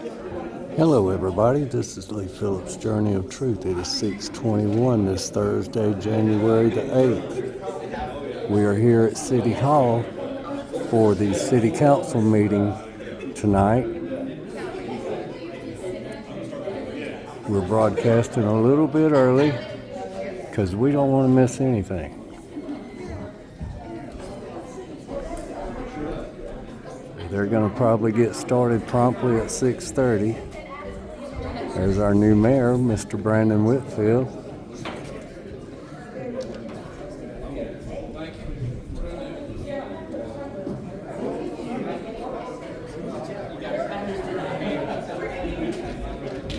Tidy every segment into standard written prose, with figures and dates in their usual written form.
Hello everybody, this is Lee Phillips' Journey of Truth. It is 6:21 this Thursday, January the 8th. We are here at City Hall for the City Council meeting tonight. We're broadcasting a little bit early because we don't want to miss anything. They're going to probably get started promptly at 6:30. There's our new mayor, Mr. Brandon Whitfield.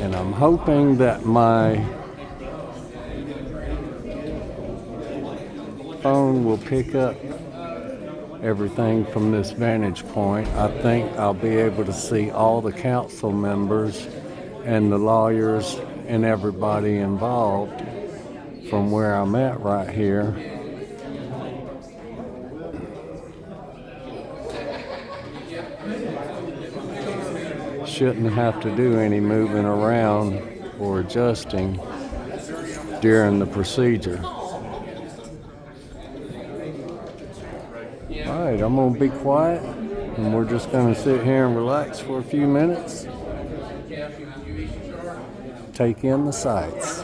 And I'm hoping that my phone will pick up everything from this vantage point. I think I'll be able to see all the council members and the lawyers and everybody involved from where I'm at right here. Shouldn't have to do any moving around or adjusting during the procedure. Alright, I'm going to be quiet and we're just going to sit here and relax for a few minutes. Take in the sights.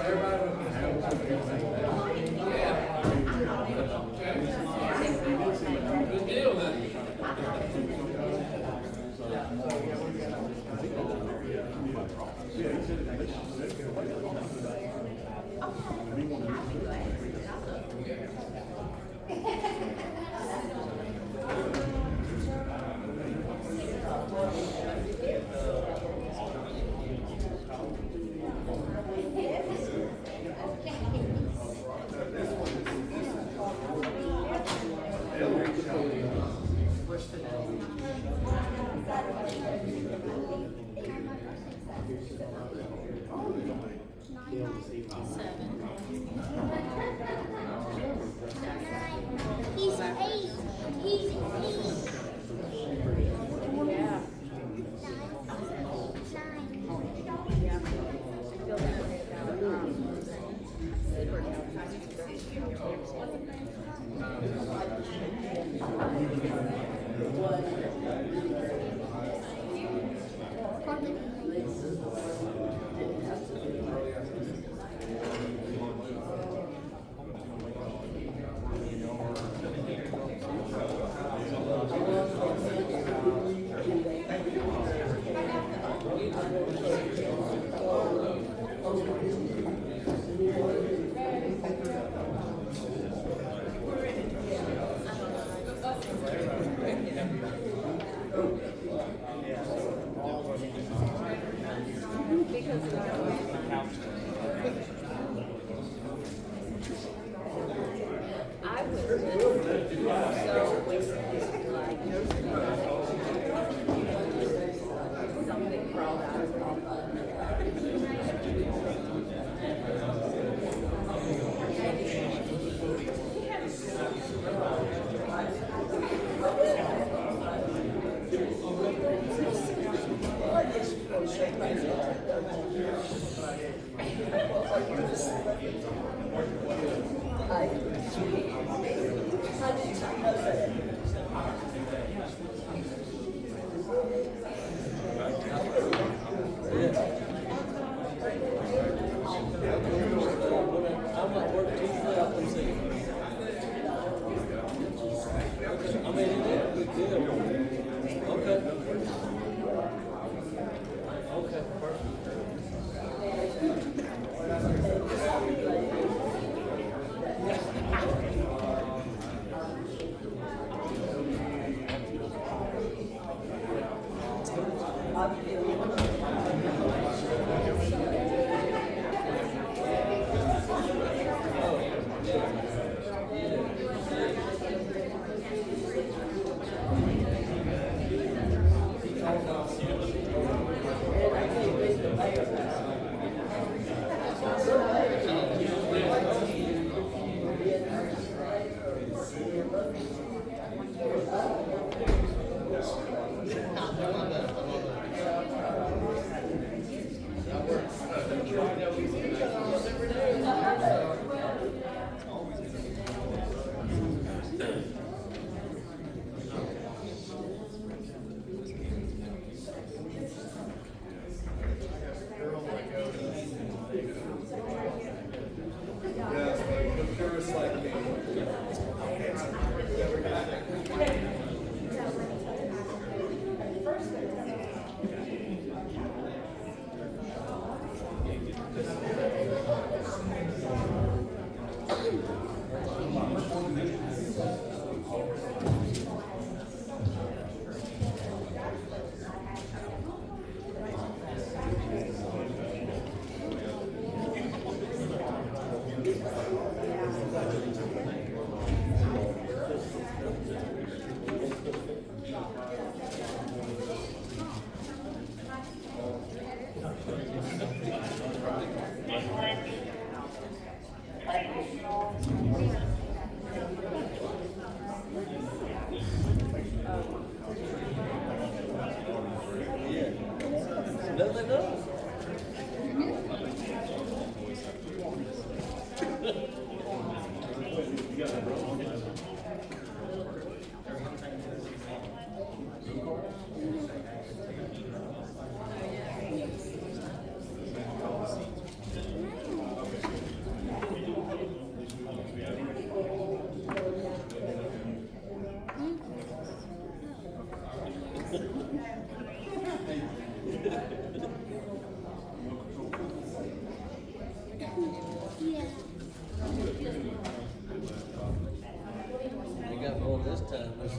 No, they don't. They got one this time. It's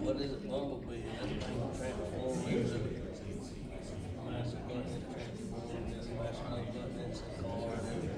what is it, Bumblebee? And that thing transformed into master button, transformed into master button, it's a car and it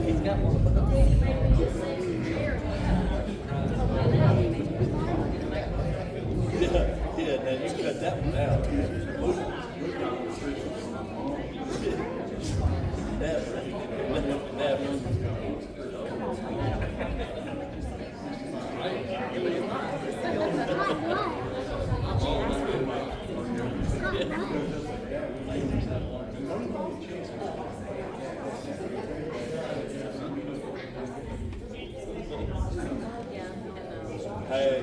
he's got one of those. Yeah, now you cut that one out. Never. Hey.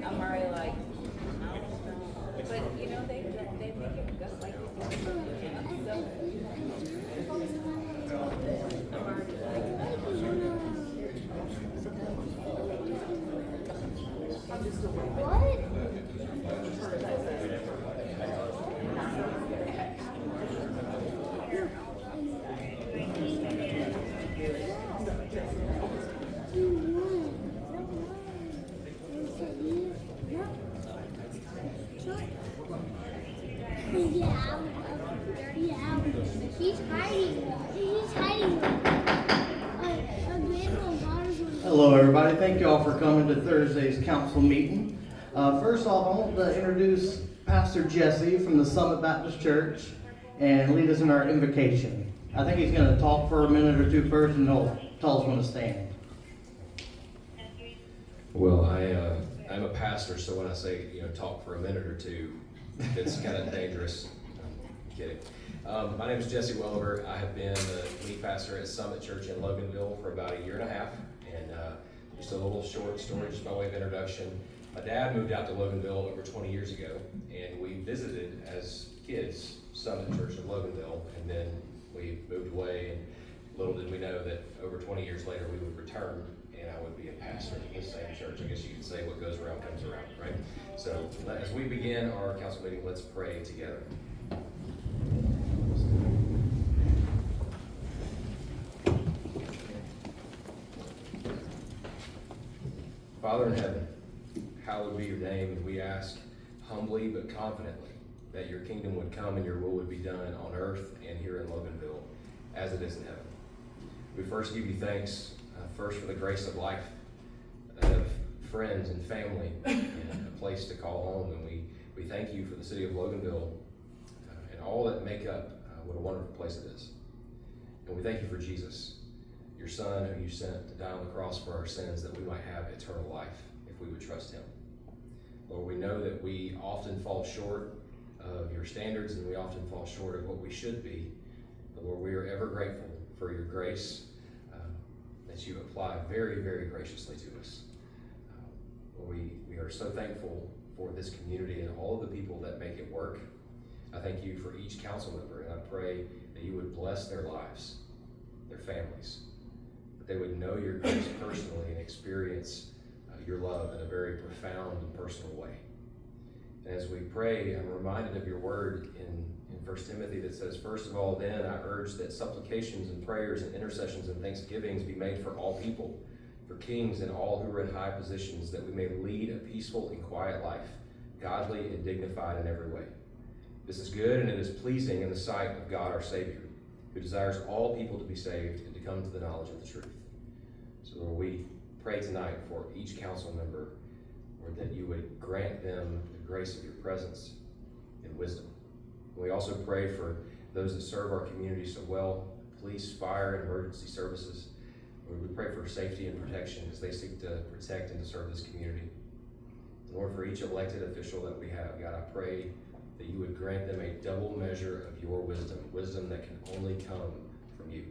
I'm already like, but you know, they make it just like this. I'm already like, He's hiding. He's hiding. Hello, everybody. Thank you all for coming to Thursday's council meeting. First off, I want to introduce Pastor Jesse from the Summit Baptist Church and lead us in our invocation. I think he's going to talk for a minute or two first, and he'll tell us when to stand. Well, I'm a pastor, so when I say, talk for a minute or two, it's kind of dangerous. I'm kidding. My name is Jesse Welliver. I have been the lead pastor at Summit Church in Loganville for about a year and a half. And just a little short story, just by way of introduction. My dad moved out to Loganville over 20 years ago, and we visited as kids Summit Church in Loganville, and then we moved away, and little did we know that over 20 years later we would return, and I would be a pastor in the same church. I guess you could say what goes around comes around, right? So as we begin our council meeting, let's pray together. Father in heaven, hallowed be your name, and we ask humbly but confidently that your kingdom would come and your will would be done on earth and here in Loganville as it is in heaven. We first give you thanks first for the grace of life, of friends and family, and a place to call home. And we thank you for the city of Loganville and all that make up what a wonderful place it is. And we thank you for Jesus, your son who you sent to die on the cross for our sins that we might have eternal life if we would trust him. Lord, we know that we often fall short of your standards and we often fall short of what we should be. But Lord, we are ever grateful for your grace that you apply very, very graciously to us. Lord, we are so thankful for this community and all of the people that make it work. I thank you for each council member, and I pray that you would bless their lives, their families, that they would know your grace personally and experience your love in a very profound and personal way. And as we pray, I'm reminded of your word in 1 Timothy that says, first of all, then I urge that supplications and prayers and intercessions and thanksgivings be made for all people, for kings and all who are in high positions, that we may lead a peaceful and quiet life, godly and dignified in every way. This is good and it is pleasing in the sight of God our Savior, who desires all people to be saved and to come to the knowledge of the truth. So Lord, we pray tonight for each council member, Lord, that you would grant them the grace of your presence and wisdom. We also pray for those that serve our community so well, police, fire, and emergency services. Lord, we pray for safety and protection as they seek to protect and to serve this community. Lord, for each elected official that we have, God, I pray that you would grant them a double measure of your wisdom, wisdom that can only come from you.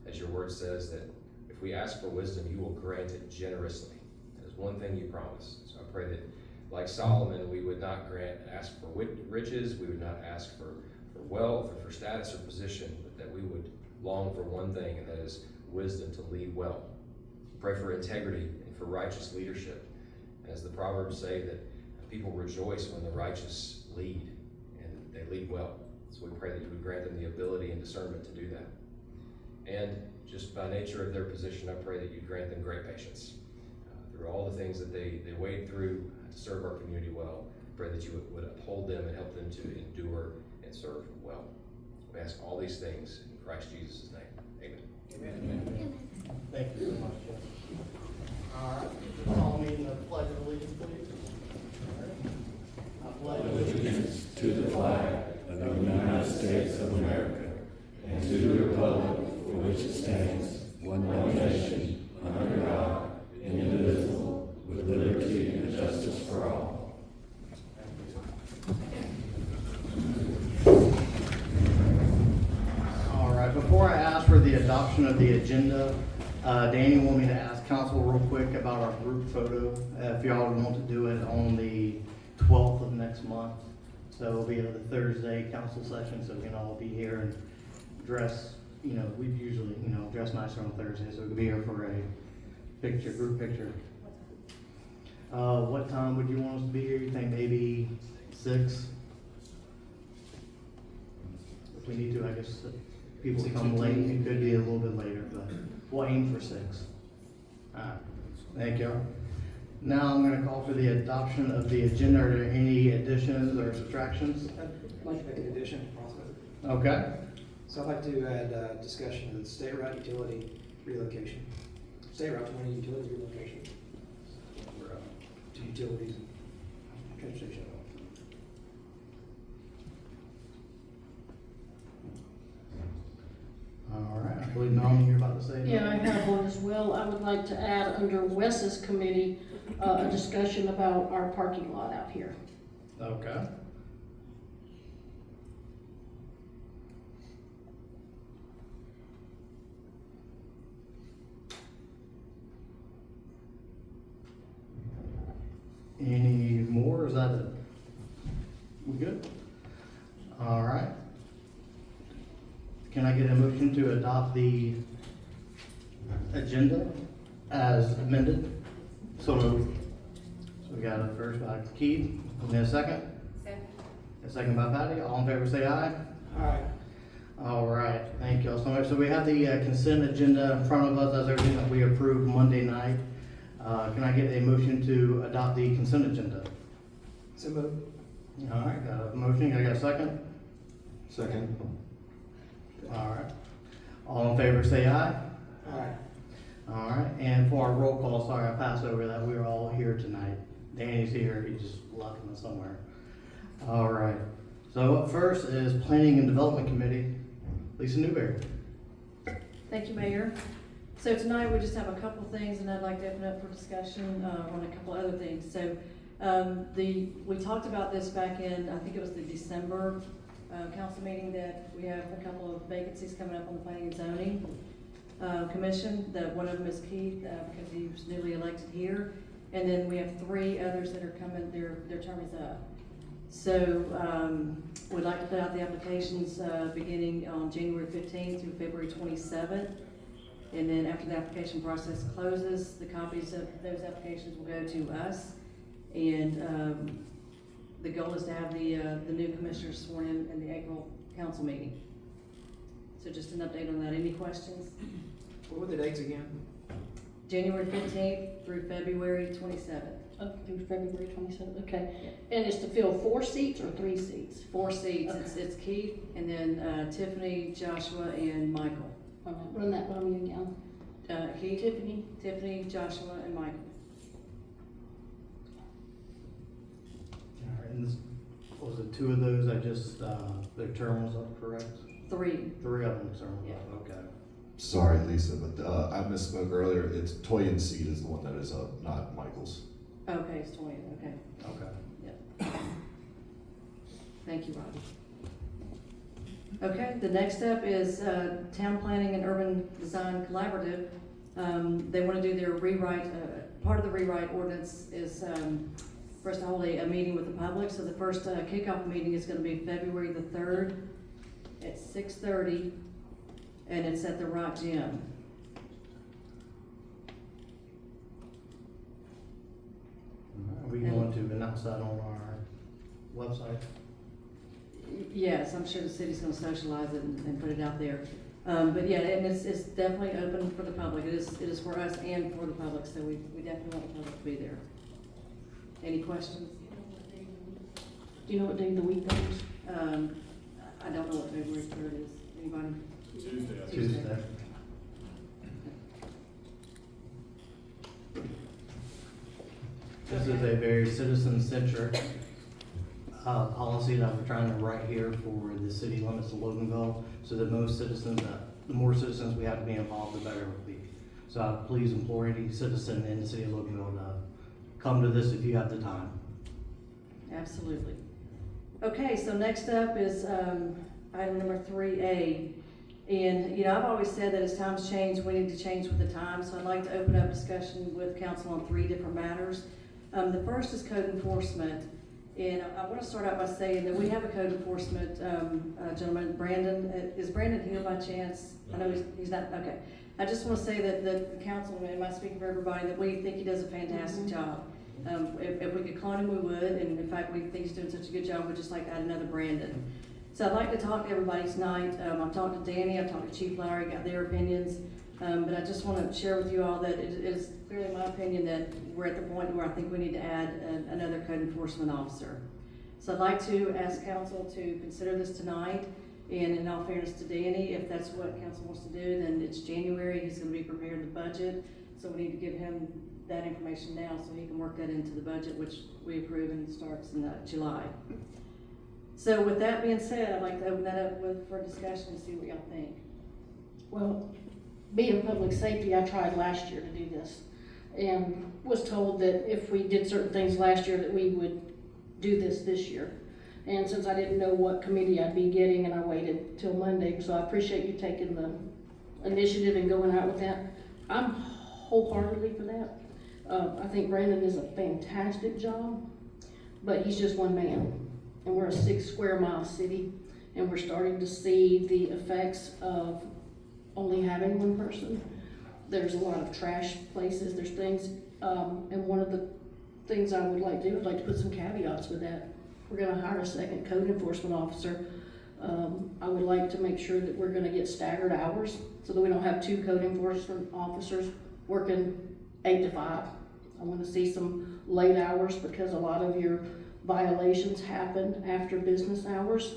As your word says, that if we ask for wisdom, you will grant it generously. That is one thing you promise. So I pray that, like Solomon, we would not ask for riches, we would not ask for wealth or for status or position, but that we would long for one thing, and that is wisdom to lead well. Pray for integrity and for righteous leadership. As the Proverbs say, that people rejoice when the righteous lead, and they lead well. So we pray that you would grant them the ability and discernment to do that. And just by nature of their position, I pray that you grant them great patience through all the things that they wade through to serve our community well. Pray that you would uphold them and help them to endure and serve well. We ask all these things in Christ Jesus' name. Amen. Amen. Thank you so much, Jeff. All right, let's all meet in the pledge of allegiance, please. I pledge allegiance To the flag of the United States of America and to the republic for which it stands, one nation, under God, indivisible, with liberty and justice for all. All right, before I ask for the adoption of the agenda, Danny wanted me to ask council real quick about our group photo. If y'all want to do it on the 12th of next month. So it'll be the Thursday council session, so we can all be here and dress, we usually, dress nicer on Thursday, so we could be here for a picture, group picture. What time would you want us to be here? You think maybe 6? If we need to, I guess, if people come late, it could be a little bit later, but we'll aim for 6. All right, thank you. Now I'm going to call for the adoption of the agenda. Are there any additions or subtractions? I'd like to make an addition to process. Okay. So I'd like to add discussion of the state route utility relocation. State route 20 utility relocation. To utilities and transportation. All right, I believe Melanie, you're about to say. Yeah, I have one as well. I would like to add under Wes's committee, a discussion about our parking lot out here. Okay. Any more, or is that it? We good? All right. Can I get a motion to adopt the agenda as amended? So moved. So we got a first by Keith, and then a second? Second. A second by Patty. All in favor say aye. Aye. All right, thank you all so much. So we have the consent agenda in front of us. That's everything that we approved Monday night. Can I get a motion to adopt the consent agenda? So moved. All right, got a motion. Can I get a second? Second. All right. All in favor say aye. Aye. All right, and for our roll call, sorry, I passed over that. We are all here tonight. Danny's here. He just left us somewhere. All right. So up first is Planning and Development Committee. Lisa Newberry. Thank you, Mayor. So tonight we just have a couple things, and I'd like to open up for discussion on a couple other things. So we talked about this back in, I think it was the December council meeting, that we have a couple of vacancies coming up on the Planning and Zoning Commission. That one of them is Keith, because he was newly elected here, and then we have 3 others that are coming. Their term is up. So we'd like to put out the applications beginning on January 15th through February 27th. And then after the application process closes, the copies of those applications will go to us. And the goal is to have the new commissioners sworn in the April council meeting. So just an update on that. Any questions? What were the dates again? January 15th through February 27th. Up through February 27th, okay. And it's to fill 4 seats or 3 seats? 4 seats, it's Keith, and then Tiffany, Joshua, and Michael. All right, run that by me again. Keith, Tiffany, Joshua, and Michael. All right, and this, was it 2 of those, their term was up, correct? 3. 3 of them term was Yeah. up, okay. Sorry, Lisa, but I misspoke earlier. It's Toyin's seat is the one that is up, not Michael's. Okay, it's 20, okay. Okay. Yep. Thank you, Robbie. Okay, the next step is Town Planning and Urban Design Collaborative. They want to do their rewrite, part of the rewrite ordinance is for us to hold a meeting with the public. So the first kickoff meeting is going to be February the 3rd at 6:30, and it's at the Rock Gym. Are we going to announce that on our website? Yes, I'm sure the city's gonna socialize it and put it out there. But yeah, and it's definitely open for the public. It is for us and for the public, so we definitely want the public to be there. Any questions? Do you know what day of the week that is? I don't know what February 3rd is. Anybody? Tuesday. This is a very citizen-centric policy that we're trying to write here for the city limits of Loganville, so that the more citizens we have to be involved, the better it will be. So I please implore any citizen in the city of Loganville to come to this if you have the time. Absolutely. Okay, so next up is item number 3A. And, you know, I've always said that as times change, we need to change with the times. So I'd like to open up discussion with council on 3 different matters. The first is code enforcement. And I want to start out by saying that we have a code enforcement gentleman, Brandon. Is Brandon here by chance? I know he's not, okay. I just want to say that the council, and I speak for everybody, that we think he does a fantastic job. If we could clone him, we would, and in fact, we think he's doing such a good job, we'd just like to add another Brandon. So I'd like to talk to everybody tonight. I've talked to Danny, I've talked to Chief Lowry, got their opinions, but I just want to share with you all that it is clearly my opinion that we're at the point where I think we need to add another code enforcement officer. So I'd like to ask council to consider this tonight, and in all fairness to Danny, if that's what council wants to do, then it's January, he's going to be preparing the budget, so we need to give him that information now so he can work that into the budget, which we approve and starts in July. So with that being said, I'd like to open that up for discussion and see what y'all think. Well, being public safety, I tried last year to do this and was told that if we did certain things last year that we would do this year. And since I didn't know what committee I'd be getting, and I waited till Monday, so I appreciate you taking the initiative and going out with that. I'm wholeheartedly for that. I think Brandon is a fantastic job, but he's just one man. And we're a 6 square mile city, and we're starting to see the effects of only having one person. There's a lot of trash places, there's things, and one of the things I would like to do, I'd like to put some caveats with that. We're gonna hire a second code enforcement officer. I would like to make sure that we're gonna get staggered hours, so that we don't have 2 code enforcement officers working 8 to 5. I wanna see some late hours, because a lot of your violations happen after business hours.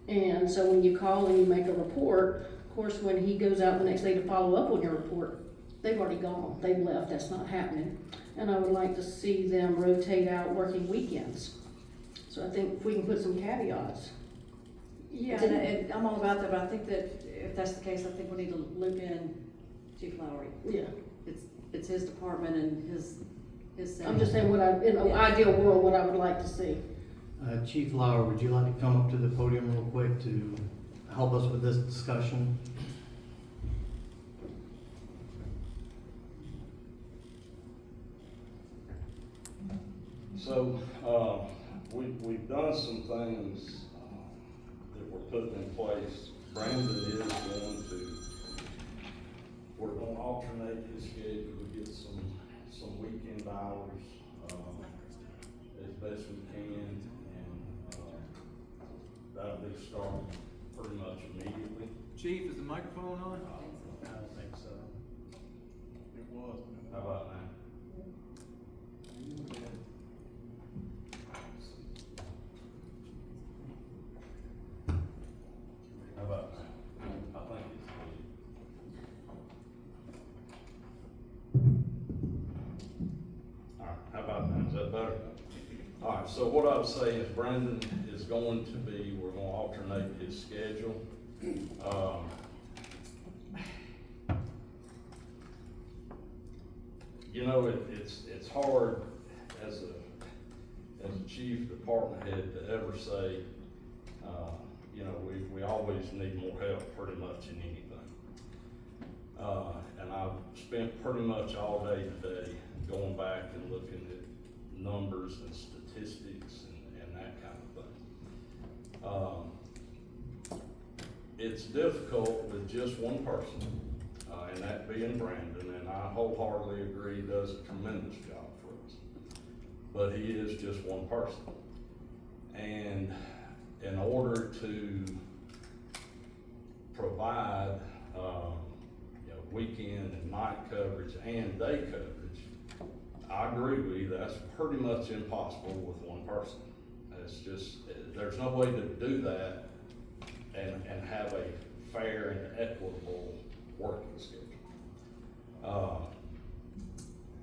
And so when you call and you make a report, of course, when he goes out the next day to follow up on your report, they've already gone, they've left, that's not happening. And I would like to see them rotate out working weekends. So I think if we can put some caveats. Yeah, and I'm all about that, but I think that if that's the case, I think we need to loop in Chief Lowry. Yeah. It's his department and his I'm just saying in an ideal world, what I would like to see. Chief Lauer, would you like to come up to the podium real quick to help us with this discussion? So, we've done some things that were put in place. Brandon is going to, we're going to alternate his schedule to get some weekend hours as best we can, and that'll be starting pretty much immediately. Chief, is the microphone on? I don't think so. It was. How about now? So what I would say is Brandon is going to be, we're gonna alternate his schedule. You know, it's hard as a chief department head to ever say, you know, we always need more help pretty much in anything. And I've spent pretty much all day today going back and looking at numbers and statistics and that kind of thing. It's difficult with just one person, and that being Brandon, and I wholeheartedly agree he does a tremendous job for us. But he is just one person. And in order to provide you know, weekend and night coverage and day coverage, I agree with you, that's pretty much impossible with one person. It's just, there's no way to do that and have a fair and equitable working schedule.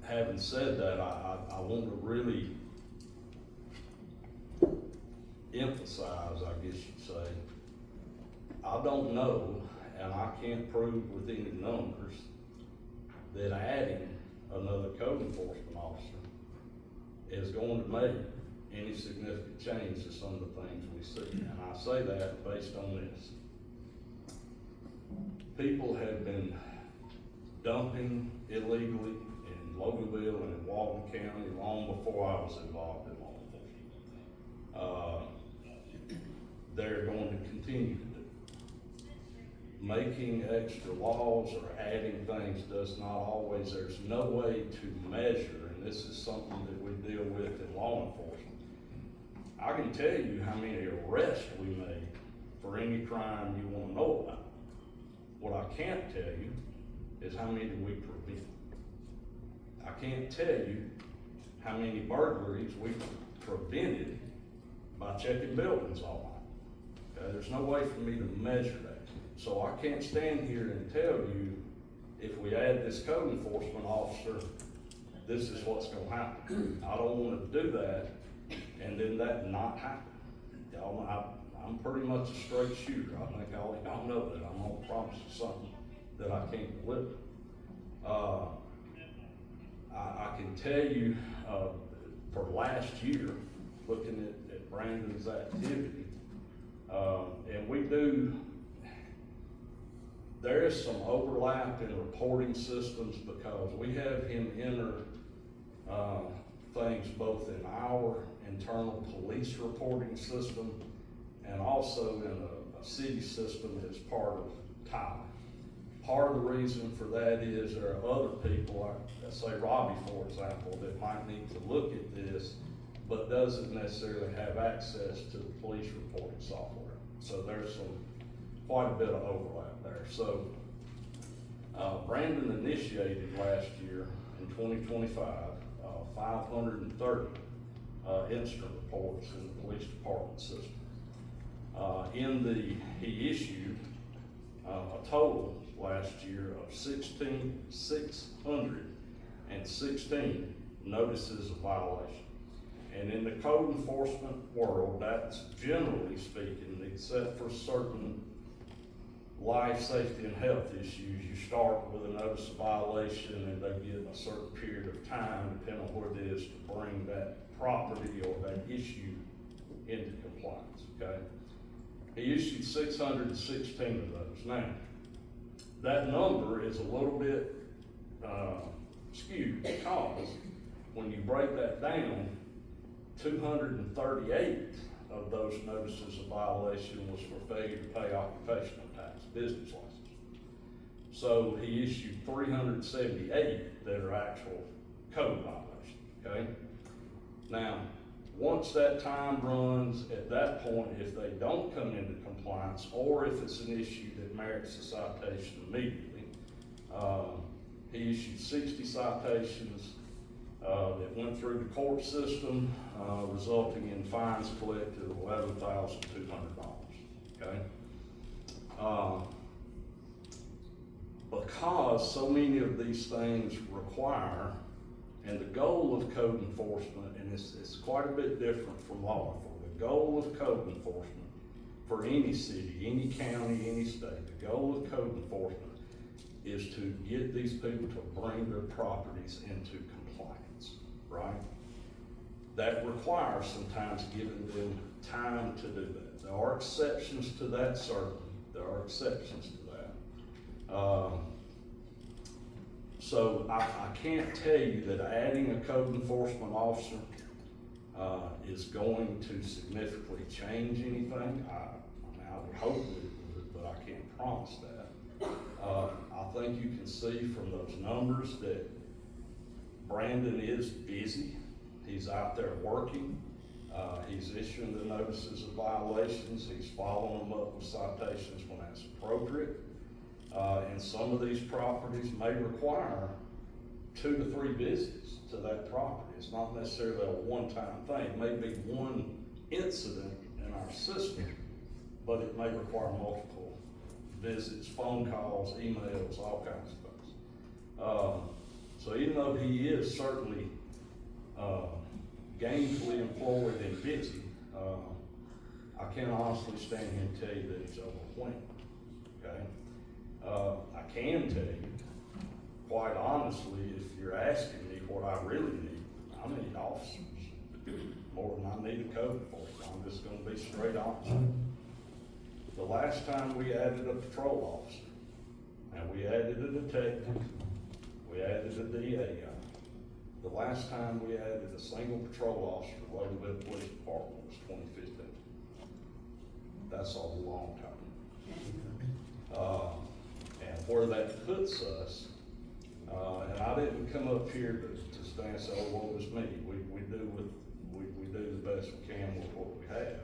Having said that, I want to really emphasize, I guess you'd say, I don't know, and I can't prove with any numbers, that adding another code enforcement officer is going to make any significant change to some of the things we see. And I say that based on this. People have been dumping illegally in Loganville and in Walton County long before I was involved in law enforcement. They're going to continue to do. Making extra laws or adding things does not always, there's no way to measure, and this is something that we deal with in law enforcement. I can tell you how many arrests we made for any crime you want to know about. What I can't tell you is how many we prevent. I can't tell you how many burglaries we prevented by checking buildings all night. Okay? There's no way for me to measure that. So I can't stand here and tell you, if we add this code enforcement officer, this is what's gonna happen. I don't wanna do that and then that not happen. Y'all, I'm pretty much a straight shooter. I think all y'all know that. I'm gonna promise you something that I can't deliver. I can tell you, for last year, looking at Brandon's activity, and we do, there is some overlap in reporting systems because we have him enter things both in our internal police reporting system and also in a city system as part of Tyler. Part of the reason for that is there are other people, like say Robbie, for example, that might need to look at this, but doesn't necessarily have access to the police reporting software. So there's quite a bit of overlap there. So Brandon initiated last year in 2025, 530 incident reports in the police department system. He issued a total last year of 616 notices of violation. And in the code enforcement world, that's generally speaking, except for certain life, safety, and health issues, you start with a notice of violation and they get a certain period of time, depending on what it is, to bring that property or that issue into compliance, okay? He issued 616 of those. Now, that number is a little bit skewed because when you break that down, 238 of those notices of violation was for failure to pay occupational tax, business license. So he issued 378 that are actual code violations, okay? Now, once that time runs, at that point, if they don't come into compliance, or if it's an issue that merits a citation immediately, he issued 60 citations that went through the court system, resulting in fines collected of $11,200, okay? Because so many of these things require And the goal of code enforcement, and it's quite a bit different from law enforcement, the goal of code enforcement for any city, any county, any state, the goal of code enforcement is to get these people to bring their properties into compliance, right? That requires sometimes giving them time to do that. There are exceptions to that, certainly. There are exceptions to that. So I can't tell you that adding a code enforcement officer is going to significantly change anything. I would hope it would, but I can't promise that. I think you can see from those numbers that Brandon is busy. He's out there working. He's issuing the notices of violations. He's following them up with citations when that's appropriate. And some of these properties may require 2 to 3 visits to that property. It's not necessarily a one-time thing. It may be one incident in our system, but it may require multiple visits, phone calls, emails, all kinds of things. So even though he is certainly gainfully employed and busy, I can't honestly stand here and tell you that he's overwhelmed, okay? I can tell you, quite honestly, if you're asking me what I really need, I need officers more than I need a code enforcement. I'm just gonna be straight honest. The last time we added a patrol officer, and we added a detective, we added a DA guy. The last time we added a single patrol officer to Loganville Police Department was 2015. That's a long time. And where that puts us, and I didn't come up here to stand and say, oh, woe is me. We do the best we can with what we have.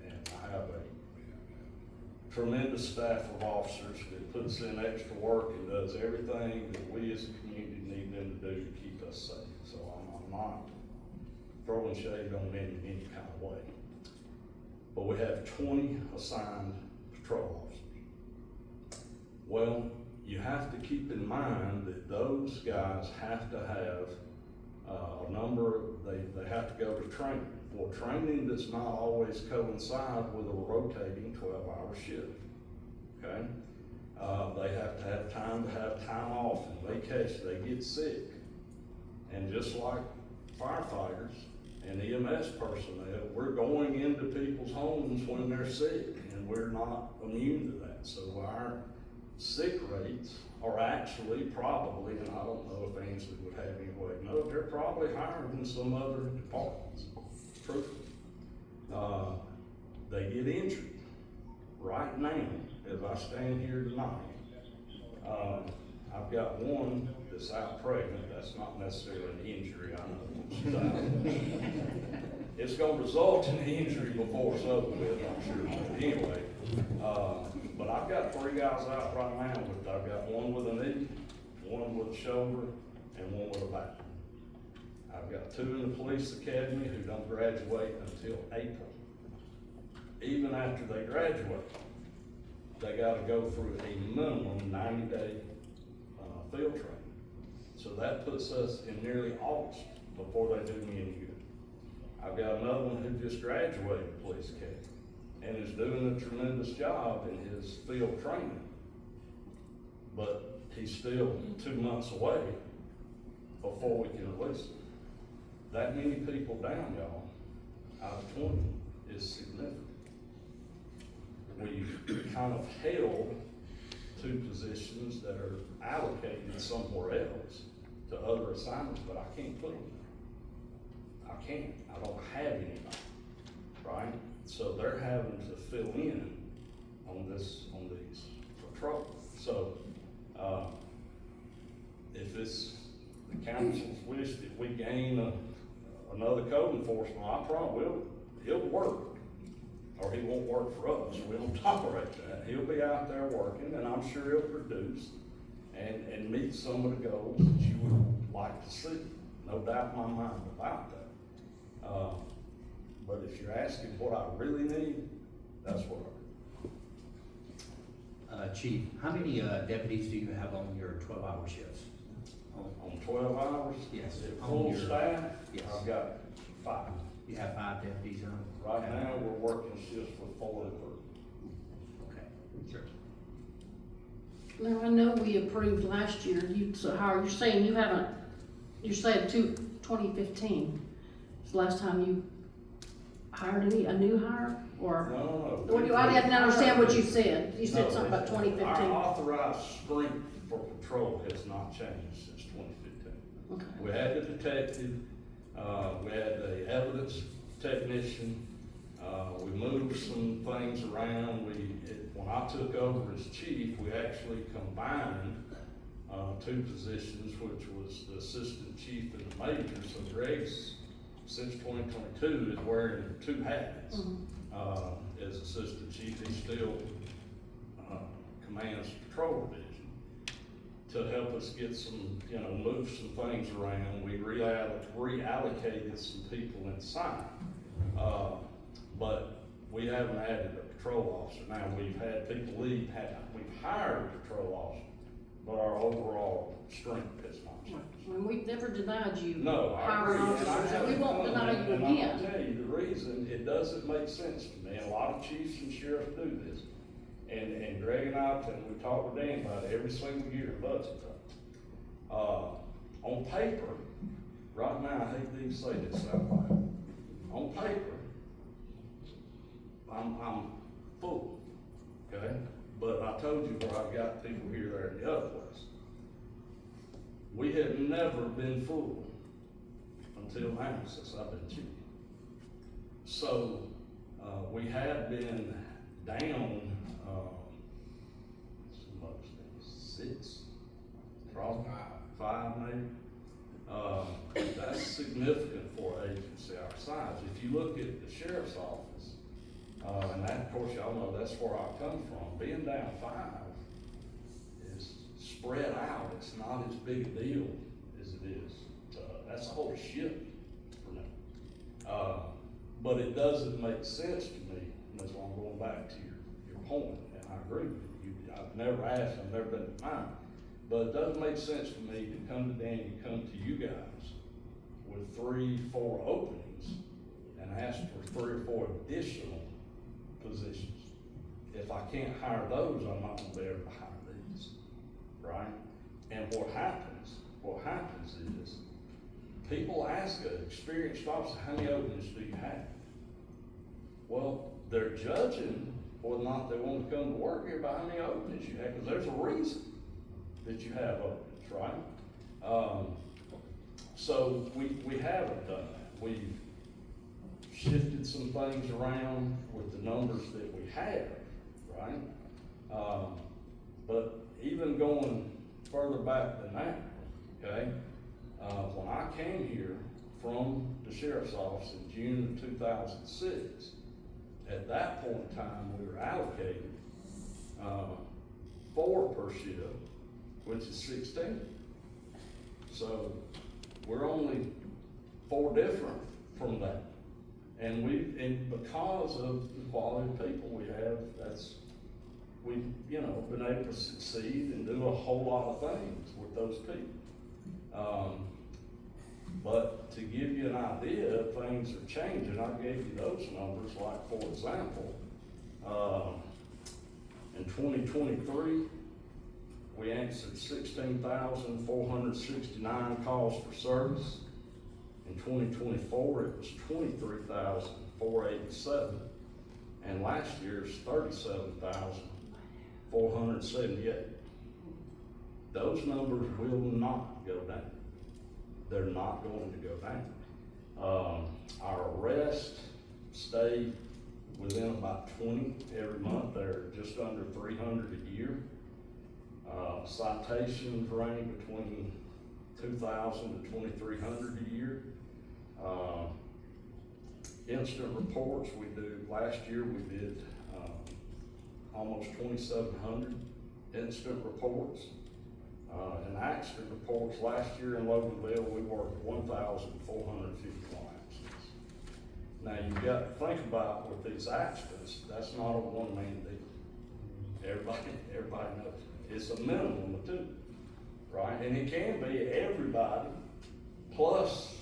And I have a tremendous staff of officers that puts in extra work and does everything that we as a community need them to do to keep us safe. So I'm not throwing shade on any kind of way. But we have 20 assigned patrol officers. Well, you have to keep in mind that those guys have to have a number, they have to go to training. Well, training does not always coincide with a rotating 12-hour shift, okay? They have to have time off and vacation, they get sick. And just like firefighters and EMS personnel, we're going into people's homes when they're sick, and we're not immune to that. So our sick rates are actually probably, and I don't know if Ainsley would have any way to know, they're probably higher than some other departments, truthfully. They get injured right now as I stand here tonight. I've got one that's out pregnant. That's not necessarily an injury, I know. It's gonna result in injury before it's over with, I'm sure. But anyway, but I've got 3 guys out right now. I've got one with a knee, one with a shoulder, and one with a back. I've got 2 in the police academy who don't graduate until April. Even after they graduate, they gotta go through a minimum 90-day field training. So that puts us in nearly August before they do me any good. I've got another one who just graduated police academy and is doing a tremendous job in his field training. But he's still 2 months away before we can release him. That many people down, y'all, out of 20 is significant. We've kind of held 2 positions that are allocated somewhere else to other assignments, but I can't put them there. I can't. I don't have anybody, right? So they're having to fill in on these patrols. So if it's the council's wish that we gain another code enforcement, I promise he'll work, or he won't work for us. We don't tolerate that. He'll be out there working, and I'm sure he'll produce and meet some of the goals that you would like to see. No doubt in my mind about that. But if you're asking what I really need, that's what I need. Chief, how many deputies do you have on your 12-hour shifts On 12 hours? Yes. At On full your- staff? Yes. I've got 5. You have 5 deputies on? Right now, we're working shifts with 4 and 3. Okay, sure. Now, I know we approved last year, so Howard, you're saying you haven't, you're saying 2015 is the last time you hired a new hire, or? No. I didn't understand what you said. You said No, something about 2015. Our authorized strength for patrol has not changed since 2015. Okay. We had the detective, we had the evidence technician, we moved some things around. When I took over as chief, we actually combined 2 positions, which was the assistant chief and the major. So Greg's, since 2022, is wearing 2 hats. As assistant chief. He still commands the patrol division. To help us get some, move some things around, we reallocated some people inside. But we haven't added a patrol officer. Now, we've had people leave, we've hired a patrol officer, but our overall strength has not changed. When we've never denied you No, I hiring agree, and I officers, and we haven't won't come, deny you and I'm again. gonna tell you the reason, it doesn't make sense to me, and a lot of chiefs and sheriffs do this. And Greg and I, and we talk with Dan about it every single year, budget time. On paper, right now, I hate to even say this out loud, on paper, I'm full, okay? But I told you where I've got people here, there, and the other place. We have never been full until now, since I've been chief. So, we have been down, some of those things, 6, probably 5 maybe. That's significant for an agency our size. If you look at the sheriff's office, and that, of course, y'all know that's where I come from, being down 5 is spread out. It's not as big a deal as it is. That's a whole ship for me. But it doesn't make sense to me, and that's why I'm going back to your point, and I agree with you. I've never asked, I've never been defined, but it doesn't make sense to me to come to Dan, come to you guys with 3, 4 openings and ask for 3 or 4 additional positions. If I can't hire those, I'm not gonna be able to hire these, right? And what happens is, people ask an experienced officer, how many openings do you have? Well, they're judging whether or not they want to come to work here by how many openings you have, because there's a reason that you have openings, right? So we haven't done that. We've shifted some things around with the numbers that we have, right? But even going further back than that, okay? When I came here from the sheriff's office in June of 2006, at that point in time, we were allocated 4 per shift, which is 16. So we're only 4 different from that. And because of the quality of people we have, we've been able to succeed and do a whole lot of things with those people. But to give you an idea, things are changing. I gave you those numbers, like for example, in 2023, we answered 16,469 calls for service. In 2024, it was 23,487. And last year's 37,478. Those numbers will not go down. They're not going to go down. Our arrests stay within about 20 every month. They're just under 300 a year. Citations range between 2,000 to 2,300 a year. Incident reports we do. Last year we did almost 2,700 incident reports. And accident reports last year in Loganville, we worked 1,451 accidents. Now you've got to think about with these accidents, that's not a one-man deal. Everybody knows. It's a minimum of 2. right? And it can be everybody, plus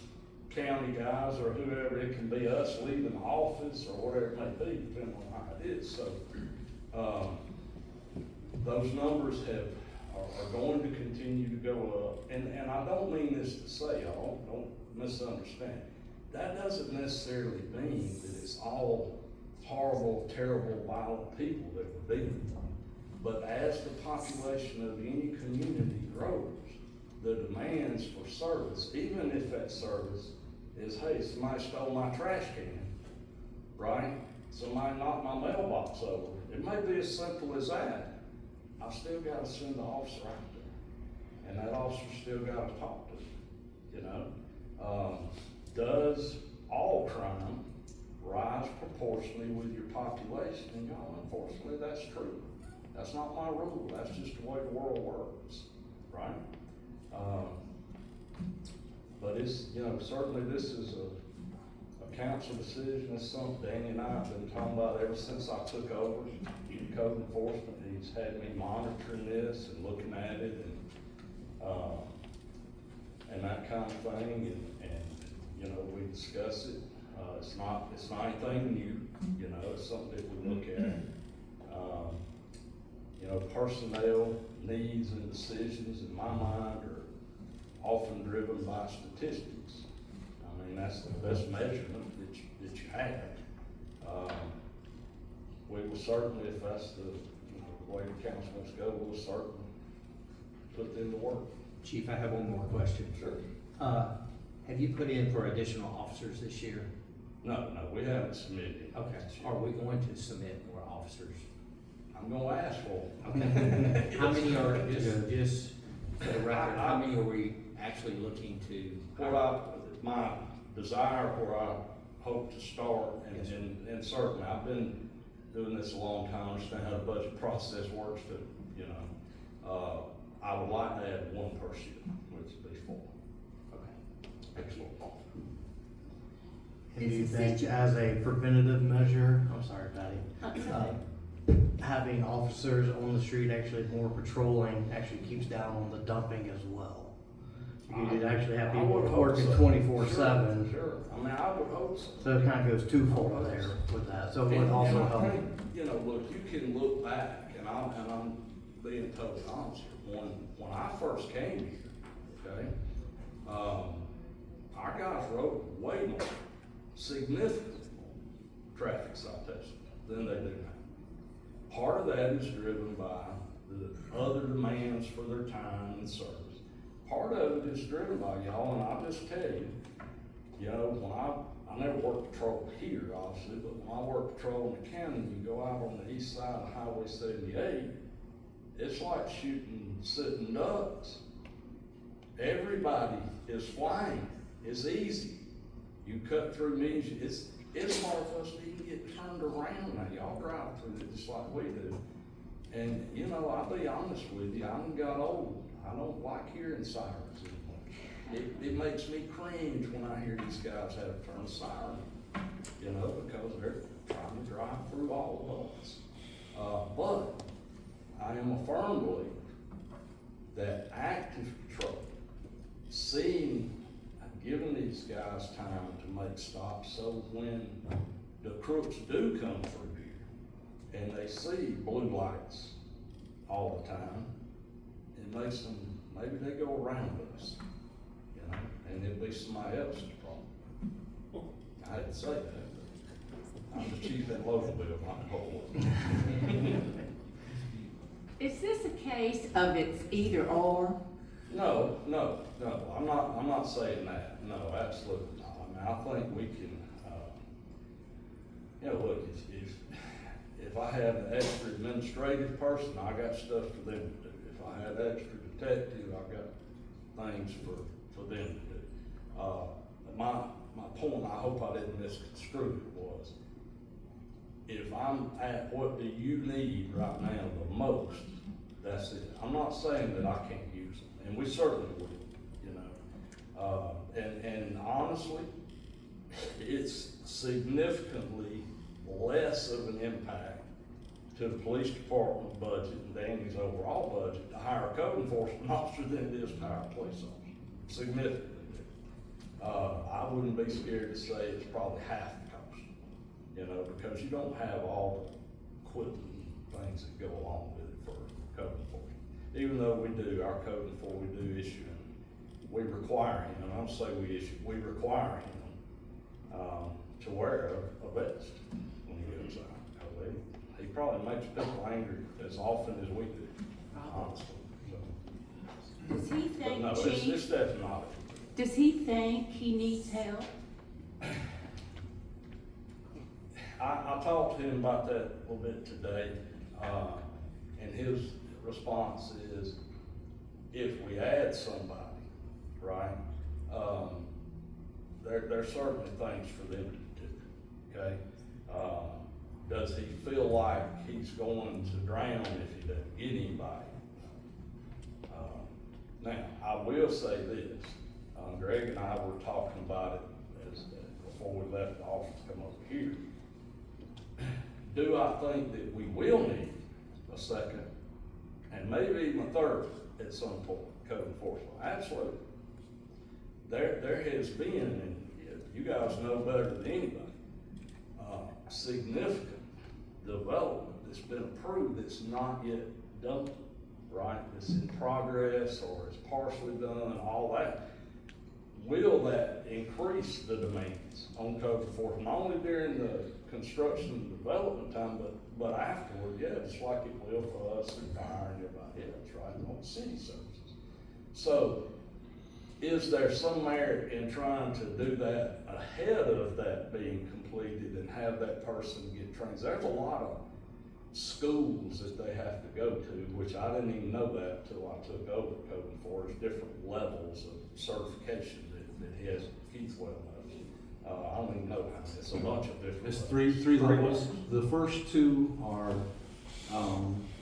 county guys or whoever. It can be us leaving the office or whatever it may be, depending on how it is. So, those numbers are going to continue to go up. And I don't mean this to say, y'all, don't misunderstand. That doesn't necessarily mean that it's all horrible, terrible, violent people that we're dealing with. But as the population of any community grows, the demands for service, even if that service is, hey, somebody stole my trash can, right? Somebody knocked my mailbox over. It may be as simple as that. I've still got to send the officer out there. And that officer still got to talk to you, you know? Does all crime rise proportionally with your population? And y'all, unfortunately, that's true. That's not my rule. That's just the way the world works, right? But it's, you know, certainly this is a council decision. It's something Danny and I have been talking about ever since I took over code enforcement. He's had me monitoring this and looking at it and that kind of thing. And you know, we discuss it. It's not anything new. You know, it's something that we look at. You know, personnel needs and decisions in my mind are often driven by statistics. I mean, that's the best measurement that you have. We will certainly, if that's the, you know, the way the council wants to go, we'll certainly put them to work. Chief, I have one more question. Sure. Have you put in for additional officers this year? No, we haven't submitted. Okay. Are we going to submit more officers? I'm gonna ask for them. Okay. How many are, just for the record, how many are we actually looking to? My desire, where I hope to start, Yes, and certainly, I've been doing this a long time, I understand how the budget process works, but, you know, I would like to add one per shift, which would be 4. Okay. Excellent. And do you think as a preventative measure, I'm sorry, Patty, having officers on the street actually more patrolling actually keeps down on the dumping as well? You could actually have people working 24/7. Sure, I mean, I would hope so. So it kind of goes twofold there with that, so it would also I help. think, you know, look, you can look back, and I'm being totally honest here. When I first came here, okay, our guys wrote way more, significantly more traffic citations than they do now. Part of that is driven by the other demands for their time and service. Part of it is driven by y'all, and I'll just tell you, you know, when I never worked patrol here, obviously, but when I worked patrol in the county, you go out on the east side of Highway 78, it's like shooting sitting ducks. Everybody is flying. It's easy. You cut through me, it's hard for us to even get turned around now. Y'all drive through it just like we do. And, you know, I'll be honest with you, I done got old. I don't like hearing sirens anymore. It makes me cringe when I hear these guys have to turn a siren, you know, because they're trying to drive through all of us. But I am a firm believer that active patrol, giving these guys time to make stops, so when the crooks do come through here and they see blue lights all the time, it makes them, maybe they go around us, you know, and it'll be somebody else's problem. I hate to say that, but I'm the chief at Loganville, not the whole world. Is this a case of it's either or? No, I'm not saying that, no, absolutely not. I mean, I think we can, you know, look, if I had an extra administrative person, I got stuff for them to do. If I had extra detective, I got things for them to do. My point, I hope I didn't misconstrue it, was, if I'm at what do you need right now the most, that's it. I'm not saying that I can't use them, and we certainly will, you know. And honestly, it's significantly less of an impact to the police department budget and Danny's overall budget to hire a code enforcement officer than it is to hire a police officer, significantly. I wouldn't be scared to say it's probably half the cost, you know, because you don't have all the equipment and things that go along with it for code enforcement. Even though we do, our code enforcement, we do issue him, we require him, and I don't say we require him, to wear a vest when he goes out. Because he probably makes people angry as often as we do, honestly. So. Does he But think, no, Chief, it's definitely not. does he think he needs help? I talked to him about that a little bit today, and his response is, if we add somebody, right, there's certainly things for them to do, okay? Does he feel like he's going to drown if he doesn't get anybody? Now, I will say this, Greg and I were talking about it before we left the office to come over here. Do I think that we will need a second and maybe even a third at some point, code enforcement? Absolutely. There has been, and you guys know better than anybody, significant development that's been approved that's not yet done, right? It's in progress or it's partially done, all that. Will that increase the demands on code enforcement, not only during the construction and development time, but afterward? Yeah, just like it will for us and fire and everybody else, right, on city services. So, is there some merit in trying to do that ahead of that being completed and have that person get trained? There's a lot of schools that they have to go to, which I didn't even know that until I took over code enforcement, different levels of certification that he has. Keith well knows. I don't even know how many. It's a bunch of different. It's levels. three levels. The first two are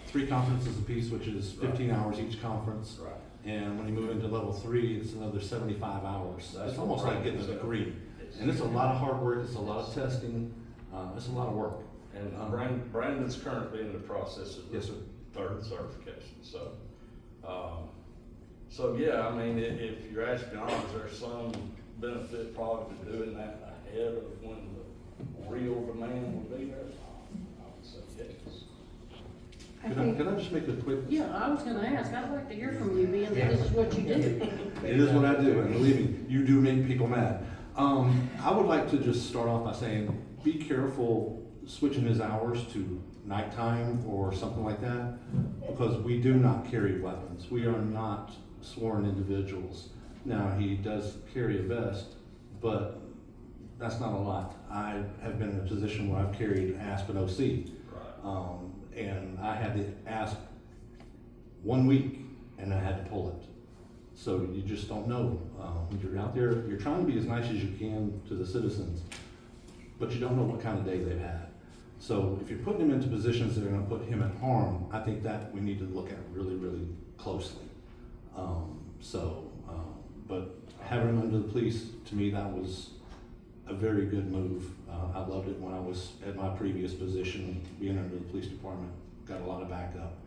3 conferences apiece, which is 15 hours each conference. Right. And when you move into level 3, it's another 75 hours. That's It's almost like getting a degree. And it's a lot of hard work, it's a lot of testing, it's a lot of work. And Brandon's currently in the process of Yes, sir. third certification, so. So yeah, I mean, if you're asking, is there some benefit probably to doing that ahead of when the real demand will be there? I would say yes. Can I just make a quick? Yeah, I was gonna ask, I'd like to hear from you, being that this is what you do. It is what I do, and believe me, you do make people mad. I would like to just start off by saying, be careful switching his hours to nighttime or something like that, because we do not carry weapons. We are not sworn individuals. Now, he does carry a vest, but that's not a lot. I have been in a position where I've carried Aspen OC. And I had the asp 1 week and I had to pull it. So you just don't know. When you're out there, you're trying to be as nice as you can to the citizens, but you don't know what kind of day they've had. So if you're putting him into positions that are gonna put him at harm, I think that we need to look at really, really closely. But having him under the police, to me, that was a very good move. I loved it when I was at my previous position, being under the police department, got a lot of backup.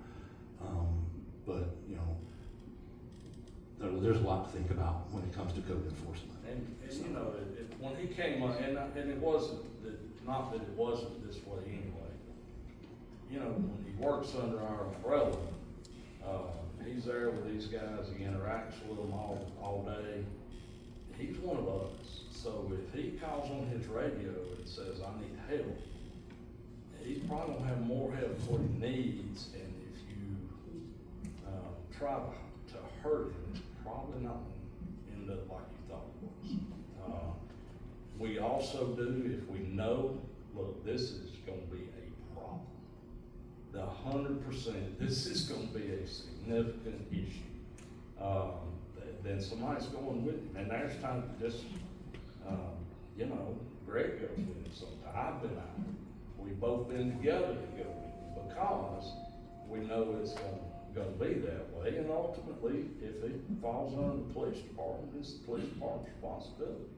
But, you know, there's a lot to think about when it comes to code enforcement. And you know, when he came on, and it wasn't, not that it wasn't this way anyway. You know, when he works under our umbrella, he's there with these guys, he interacts with them all day. He's one of us. So if he calls on his radio and says, I need help, he's probably gonna have more help than what he needs. And if you try to hurt him, it's probably not gonna end up like you thought it was. We also do, if we know, look, this is gonna be a problem. 100%, this is gonna be a significant issue. Then somebody's going with him, and there's time to just, you know, Greg goes with him sometimes. I've been out. We've both been together to go with him because we know it's gonna be that way. And ultimately, if it falls under the police department, it's the police department's responsibility.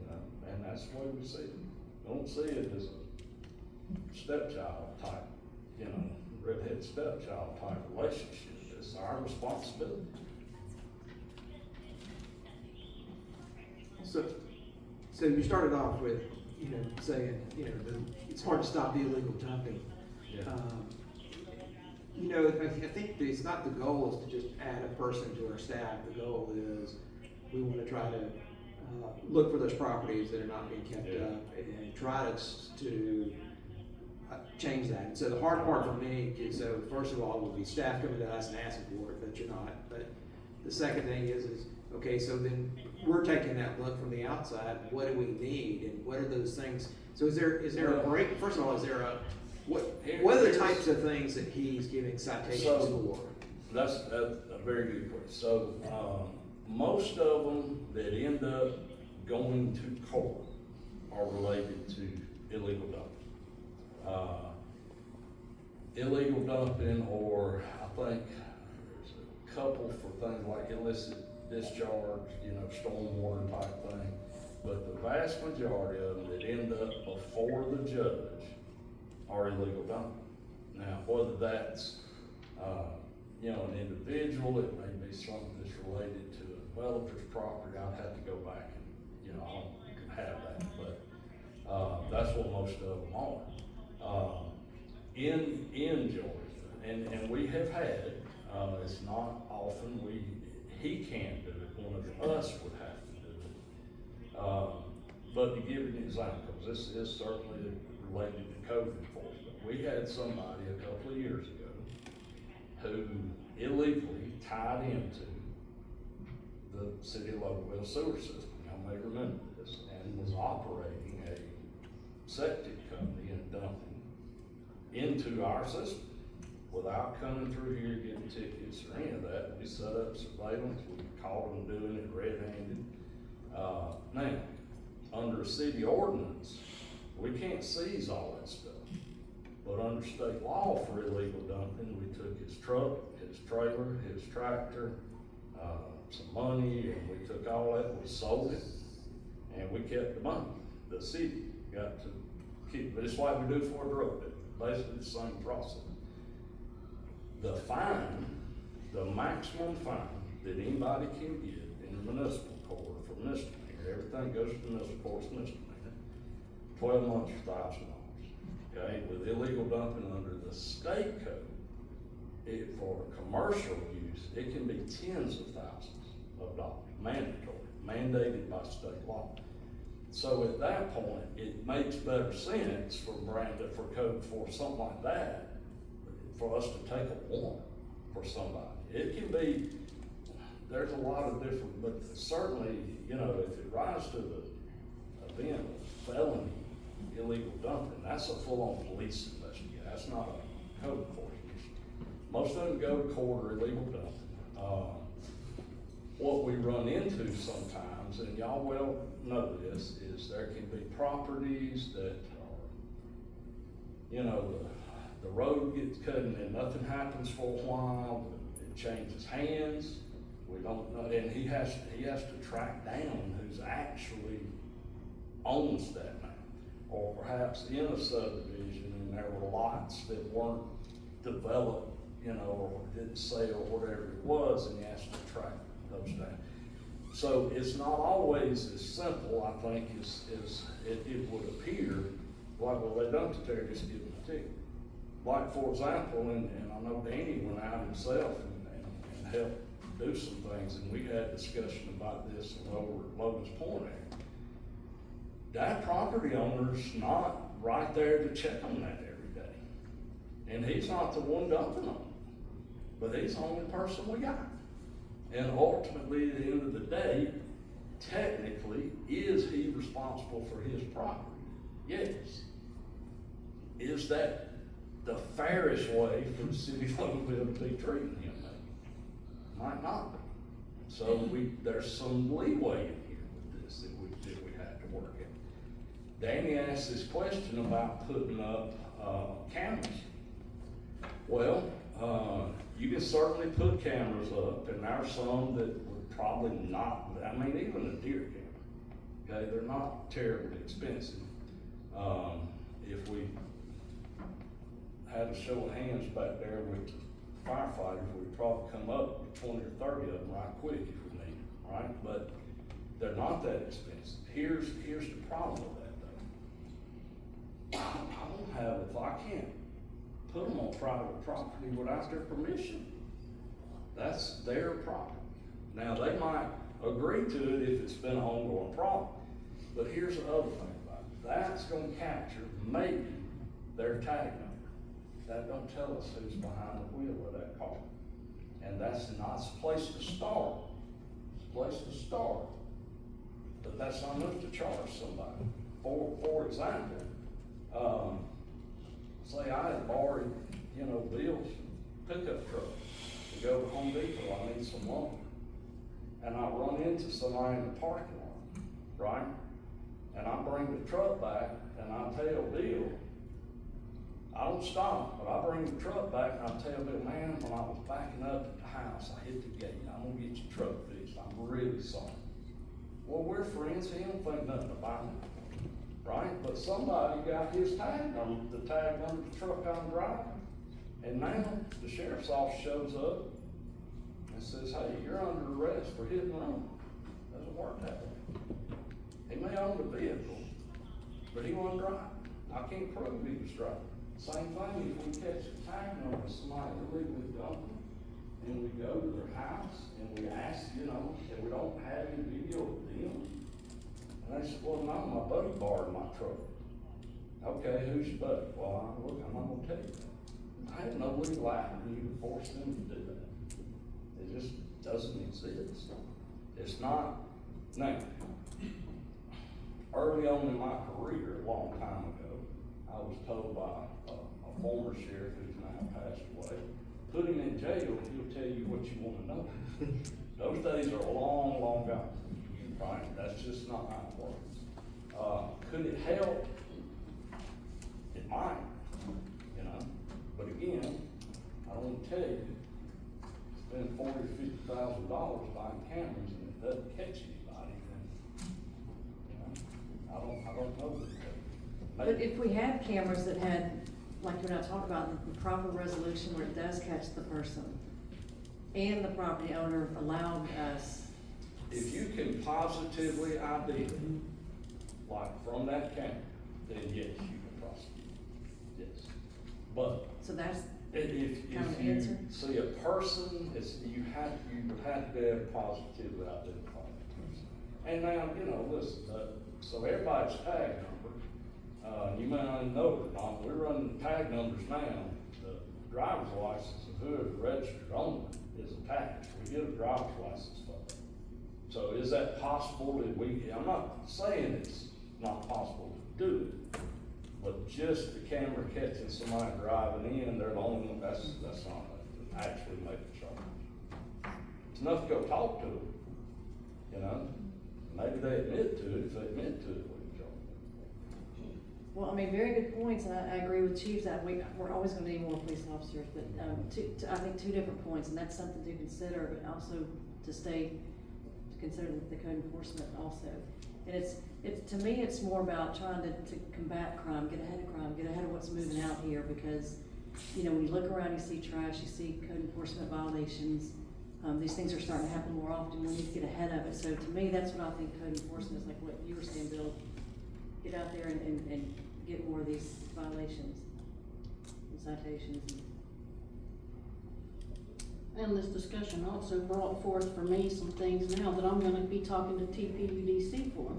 You know, and that's the way we see it. We don't see it as a stepchild type, you know, stepkid, stepchild type relationship. It's our responsibility. So you started off with, saying, it's hard to stop the illegal dumping. Yeah. I think it's not the goal is to just add a person to our staff. The goal is we want to try to look for those properties that are not being kept up and try to change that. And so the hard part for me is, so first of all, would be staff coming to us and asking for it, but you're not. But the second thing is okay, so then we're taking that look from the outside. What do we need, and what are those things? So is there a break? First of all, is there a what are the types of things that he's giving citations for? That's a very good question. So most of them that end up going to court are related to illegal dumping. Illegal dumping, or I think there's a couple for things like illicit discharge, stormwater type thing. But the vast majority of them that end up before the judge are illegal dumping. Now, whether that's an individual, it may be something that's related to a developer's property. I'd have to go back and I don't have that, but that's what most of them are. In Georgia, and we have had it. It's not often he can't do it. One of us would have to do it. But to give you an example, because this is certainly related to code enforcement, we had somebody a couple of years ago who illegally tied into the city of Loganville sewer system. Y'all may remember this, and was operating a septic company and dumping into our system without coming through here getting tickets or any of that. We set up surveillance. We caught them doing it red-handed. Now, under a city ordinance, we can't seize all that stuff. But under state law for illegal dumping, we took his truck, his trailer, his tractor, some money, and we took all that, we sold it, and we kept the money. The city got to keep it. It's like we do for a drug dealer. Basically the same process. The fine, the maximum fine that anybody can get in the municipal court for misdemeanor, everything goes to the municipal court's misdemeanor, 12 months or $1,000. Okay, with illegal dumping under the state code, for commercial use, it can be tens of thousands of dollars, mandatory, mandated by state law. So at that point, it makes better sense for code for something like that, for us to take a warrant for somebody. It can be, there's a lot of different, but certainly, if it rises to the event of felony illegal dumping, that's a full-on police investigation. That's not a code enforcement issue. Most of them go to court or illegal dumping. What we run into sometimes, and y'all well know this, is there can be properties that are, the road gets cut and then nothing happens for a while, it changes hands, we don't know, and he has to track down who's actually owns that now. Or perhaps in a subdivision and there were lots that weren't developed, or didn't sell or whatever it was, and he has to track those down. So it's not always as simple, I think, as it would appear. Like, well, they dumped it there, just give them a ticket. Like, for example, and I know Danny went out himself and helped do some things, and we had discussion about this over at Logan's Point area. That property owner's not right there to check on that every day. And he's not the one dumping on it, but he's the only person we got. And ultimately, at the end of the day, technically, is he responsible for his property? Yes. Is that the fairest way for the city of Loganville to be treating him? Might not be. So there's some leeway in here with this that we have to work in. Danny asked this question about putting up cameras. Well, you can certainly put cameras up, and there are some that would probably not, even a deer camera, okay, they're not terribly expensive. If we had a show of hands back there with firefighters, we'd probably come up with 20 or 30 of them right quick if we need them, right? But they're not that expensive. Here's the problem with that though. I don't have, if I can't put them on private property without their permission, that's their problem. Now, they might agree to it if it's been an ongoing problem, but here's the other thing about it. That's gonna capture maybe their tag number. That don't tell us who's behind the wheel of that car. And that's a nice place to start. It's a place to start. But that's not enough to charge somebody. For example, say I had borrowed, Bill's pickup truck to go to Home Depot, I need some lumber. And I run into somebody in the parking lot, right? And I bring the truck back and I tell Bill, I don't stop, but I bring the truck back and I tell Bill, man, when I was backing up at the house, I hit the gate. I'm gonna get your truck fixed. I'm really sorry. Well, we're friends. He don't think nothing about it, right? But somebody got his tag number, the tag number of the truck I'm driving. And now the sheriff's office shows up and says, hey, you're under arrest for hit and run. Doesn't work that way. He may own the vehicle, but he wasn't driving. I can't prove he was driving. Same thing if we catch a tag number of somebody illegally dumping, and we go to their house and we ask, and we don't have any video of them. And they said, well, no, my buddy borrowed my truck. Okay, who's your buddy? Well, I'm not gonna tell you that. I have no legal avenue to force them to do that. It just doesn't exist. It's not. Now, early on in my career, a long time ago, I was told by a former sheriff who's now passed away, put him in jail and he'll tell you what you want to know. Those days are long, long gone, right? That's just not how it works. Could it help? It might, but again, I don't want to tell you, spend $40,000 or $50,000 buying cameras and it doesn't catch anybody, then, I don't know. But if we had cameras that had, like we're not talking about, the proper resolution where it does catch the person, and the property owner allowed us. If you can positively ID it, like from that camera, then yes, you can prosecute. Yes. But So that's if kind of the you answer? see a person, you would have to be able to positively identify that person. And now, listen, so everybody's tag number, you may not know it or not, we're running the tag numbers now. The driver's license of whoever registered on it is attached. We get a driver's license photo. So is that possible that I'm not saying it's not possible to do it, but just the camera catching somebody driving in, they're the only one, that's not actually making charge. It's enough to go talk to them, Maybe they admit to it. If they admit to it, we can charge them. Well, very good points, and I agree with Chief that we're always gonna need more police officers, but, I think two different points, and that's something to consider, but also to consider the code enforcement also. And to me, it's more about trying to combat crime, get ahead of crime, get ahead of what's moving out here, because, when you look around, you see trash, you see code enforcement violations, these things are starting to happen more often, we need to get ahead of it. So to me, that's what I think code enforcement is, like what you were saying, Bill. Get out there and get more of these violations and citations. And this discussion also brought forth for me some things now that I'm gonna be talking to TPUDC for.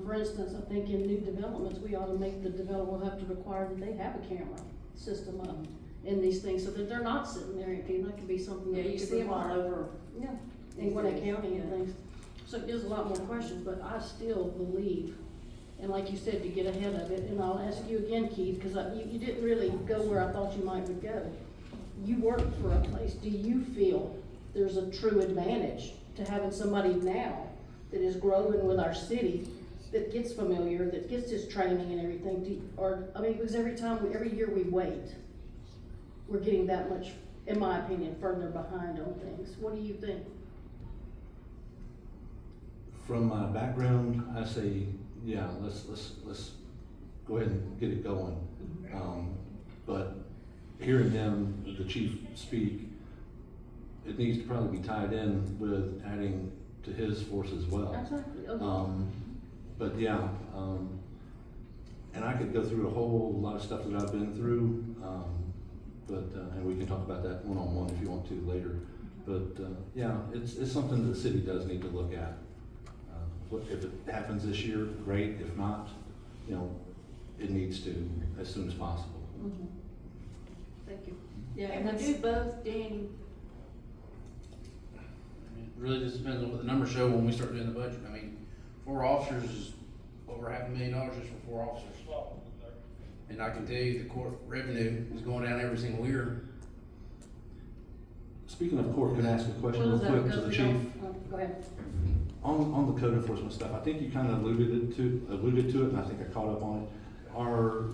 For instance, I think in new developments, we ought to make the developer have to require that they have a camera system up in these things, so that they're not sitting there empty. That could be something that Yeah, we you could see them all require. over. Yeah, in Gwinnett County and Yeah. things. So it gives a lot more questions, but I still believe, and like you said, to get ahead of it, and I'll ask you again, Keith, cause you didn't really go where I thought you might would go. You work for a place, do you feel there's a true advantage to having somebody now that is growing with our city, that gets familiar, that gets his training and everything, because every year we wait, we're getting that much, in my opinion, further behind on things. What do you think? From my background, I say, yeah, let's go ahead and get it going. But hearing them, the chief speak, it needs to probably be tied in with adding to his force as well. Exactly, okay. But yeah, and I could go through a whole lot of stuff that I've been through, and we can talk about that one-on-one if you want to later. But, yeah, it's something that the city does need to look at. If it happens this year, great. If not, you know, it needs to as soon as possible. Mhm. Thank you. Yeah, and And we that's, do both, Danny. It really just depends on what the numbers show when we start doing the budget. I mean, 4 officers is over $500,000 just for 4 officers. And I can tell you the court revenue is going down every single year. Speaking of court, can I ask a question Well, real is that quick to because the we chief? don't- Go ahead. On the code enforcement stuff, I think you kind of alluded to it, and I think I caught up on it. Are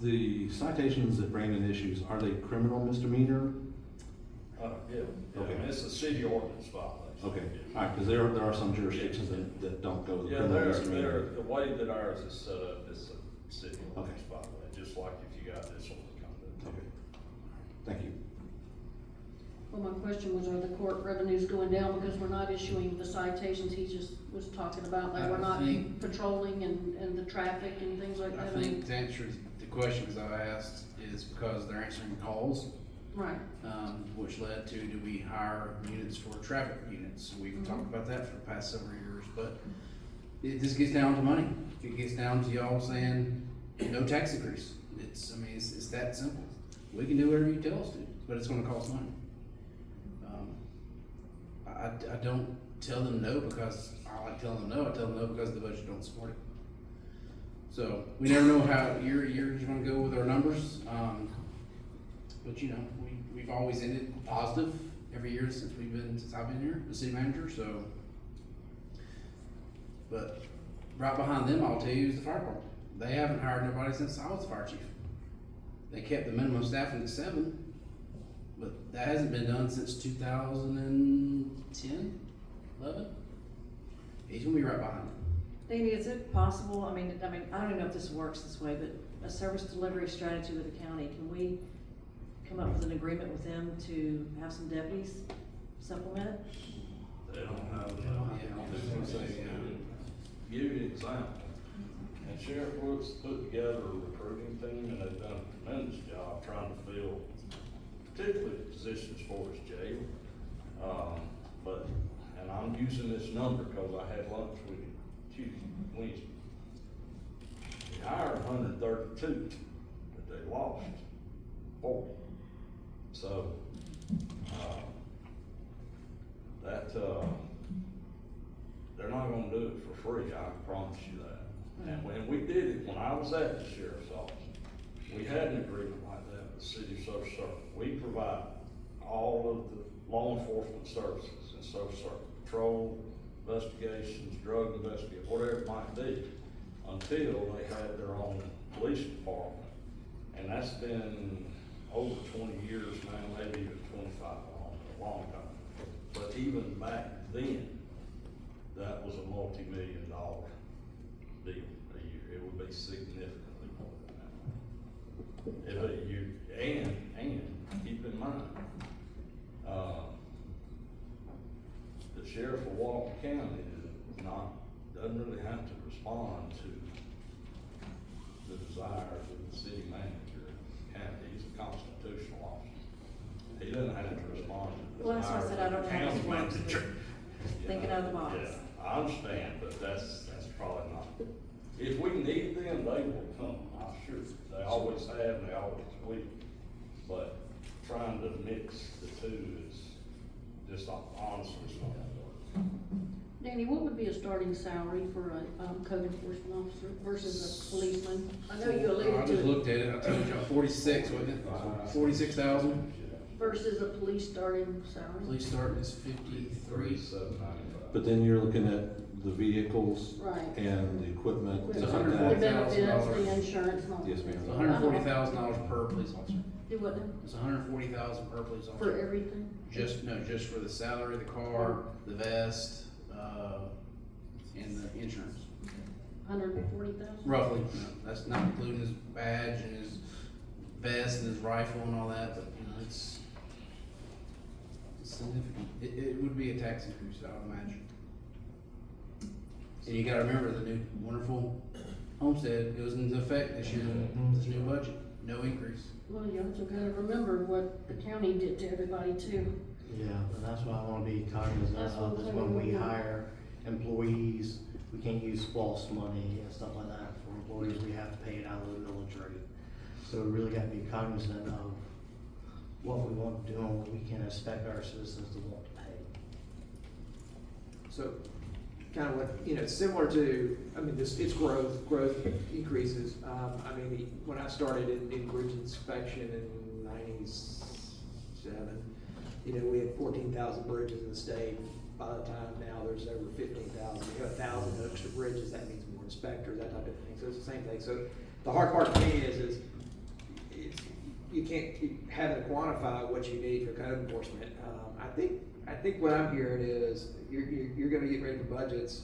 the citations that Brandon issues, are they criminal misdemeanor? Yeah, Okay. it's a city ordinance violation. Okay, all right, because there are some jurisdictions that don't go with Yeah, criminal misdemeanor. the way that ours is set up, it's a city ordinance violation, just like if you got this on the conduct. Okay, thank you. Well, my question was, are the court revenues going down because we're not issuing the citations he just was talking about? Like, we're not patrolling and the traffic and things like I that? think to answer the question, because I asked, is because they're answering calls. Right. Which led to, do we hire units for traffic units? We've talked about that for the past several years, but it just gets down to money. It gets down to y'all saying, no tax increase. It's that simple. We can do whatever you tell us to, but it's gonna cost money. I don't tell them no because I like telling them no. I tell them no because the budget don't support it. So we never know how you're just gonna go with our numbers. But you know, we've always ended positive every year since I've been here, the city manager, so. But right behind them, I'll tell you, is the fire department. They haven't hired nobody since I was the fire chief. They kept the minimum staffing at 7, but that hasn't been done since 2010, 11. He's gonna be right behind them. Danny, is it possible, I don't even know if this works this way, but a service delivery strategy with the county, can we come up with an agreement with them to have some deputies supplement it? They don't have Yeah, I was gonna say, yeah. Give you an example. And Sheriff Brooks put together a recruiting team, and they've done a tremendous job trying to fill, particularly positions for his jail. And I'm using this number because I had lunch with him Wednesday. He hired 132, but they lost 40. So, they're not gonna do it for free, I can promise you that. And when we did it, when I was at the sheriff's office, we had an agreement like that with the city of social service. We provide all of the law enforcement services and social service, patrol, investigations, drug investigations, whatever it might be, until they had their own police department. And that's been over 20 years now, maybe even 25, a long time. But even back then, that was a multi-million-dollar deal a year. It would be significantly more than that. And keep in mind, the sheriff of Walton County doesn't really have to respond to the desires of the city manager of the county. He's a constitutional officer. He doesn't have to respond to the Well, that's why I said I don't know how this County works, manager. thinking out of the box. Yeah, I understand, but that's probably not. If we need them, they will come, I'm sure. They always have, and they always will. But trying to mix the two is just honestly not gonna work. Danny, what would be a starting salary for a code enforcement officer versus a policeman? I know you I alluded just to it. looked at it, I told you, 46, wasn't it? 46,000. Versus a police starting salary? Police starting is 53. But then you're looking at the vehicles Right. and the equipment, It's things The like $140,000. that. benefits, the insurance, and all Yes, that. ma'am. It's $140,000 per police officer. Do what now? It's $140,000 per police For officer. everything? Just for the salary, the car, the vest, and the insurance. 140,000? Roughly, no, that's not including his badge and his vest and his rifle and all that, but, you know, it's significant. It would be a tax increase, I would imagine. And you gotta remember the new wonderful homestead goes into effect this year, this new budget, no increase. Well, you also gotta remember what the county did to everybody too. Yeah, and that's what I wanna be cognizant That's of, what is I'm when we saying. hire employees, we can't use false money and stuff like that for employees, we have to pay it out of the military. So we really gotta be cognizant of what we want to do and what we can expect our citizens to want to pay. So, kind of what, you know, similar to, I mean, it's growth increases. I mean, when I started in bridge inspection in '97, you know, we had 14,000 bridges in the state. By the time now, there's over 15,000. We have 1,000 extra bridges, that means more inspectors, that type of thing. So it's the same thing. So the hard part to me is you can't keep having to quantify what you need for code enforcement. I think what I'm hearing is you're going to get ready for budgets.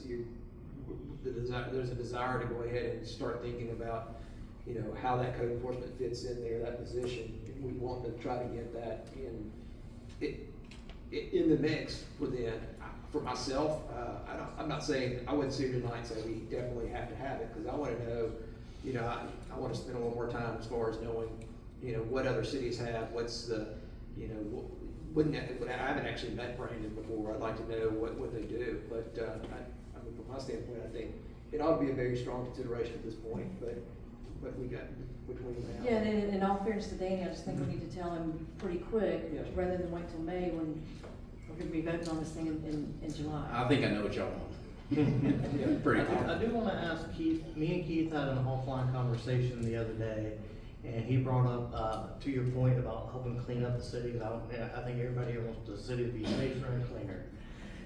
There's a desire to go ahead and start thinking about, you know, how that code enforcement fits in there, that position. And we want to try to get that in the mix within. For myself, I'm not saying, I wouldn't sit here tonight and say we definitely have to have it, because I want to know, you know, I want to spend a little more time as far as knowing, you know, what other cities have, what's the, you know, I haven't actually met Brandon before. I'd like to know what they do, but I mean, from my standpoint, I think it ought to be a very strong consideration at this point, but we got between now. Yeah, and in all fairness to Danny, I just think we need to tell him pretty quick, Yeah. rather than wait till May when we're gonna be voting on this thing in July. I think I know what y'all want. Pretty clear. I do wanna ask Keith, me and Keith had an offline conversation the other day, and he brought up, to your point about helping clean up the city. I think everybody here wants the city to be safer and cleaner.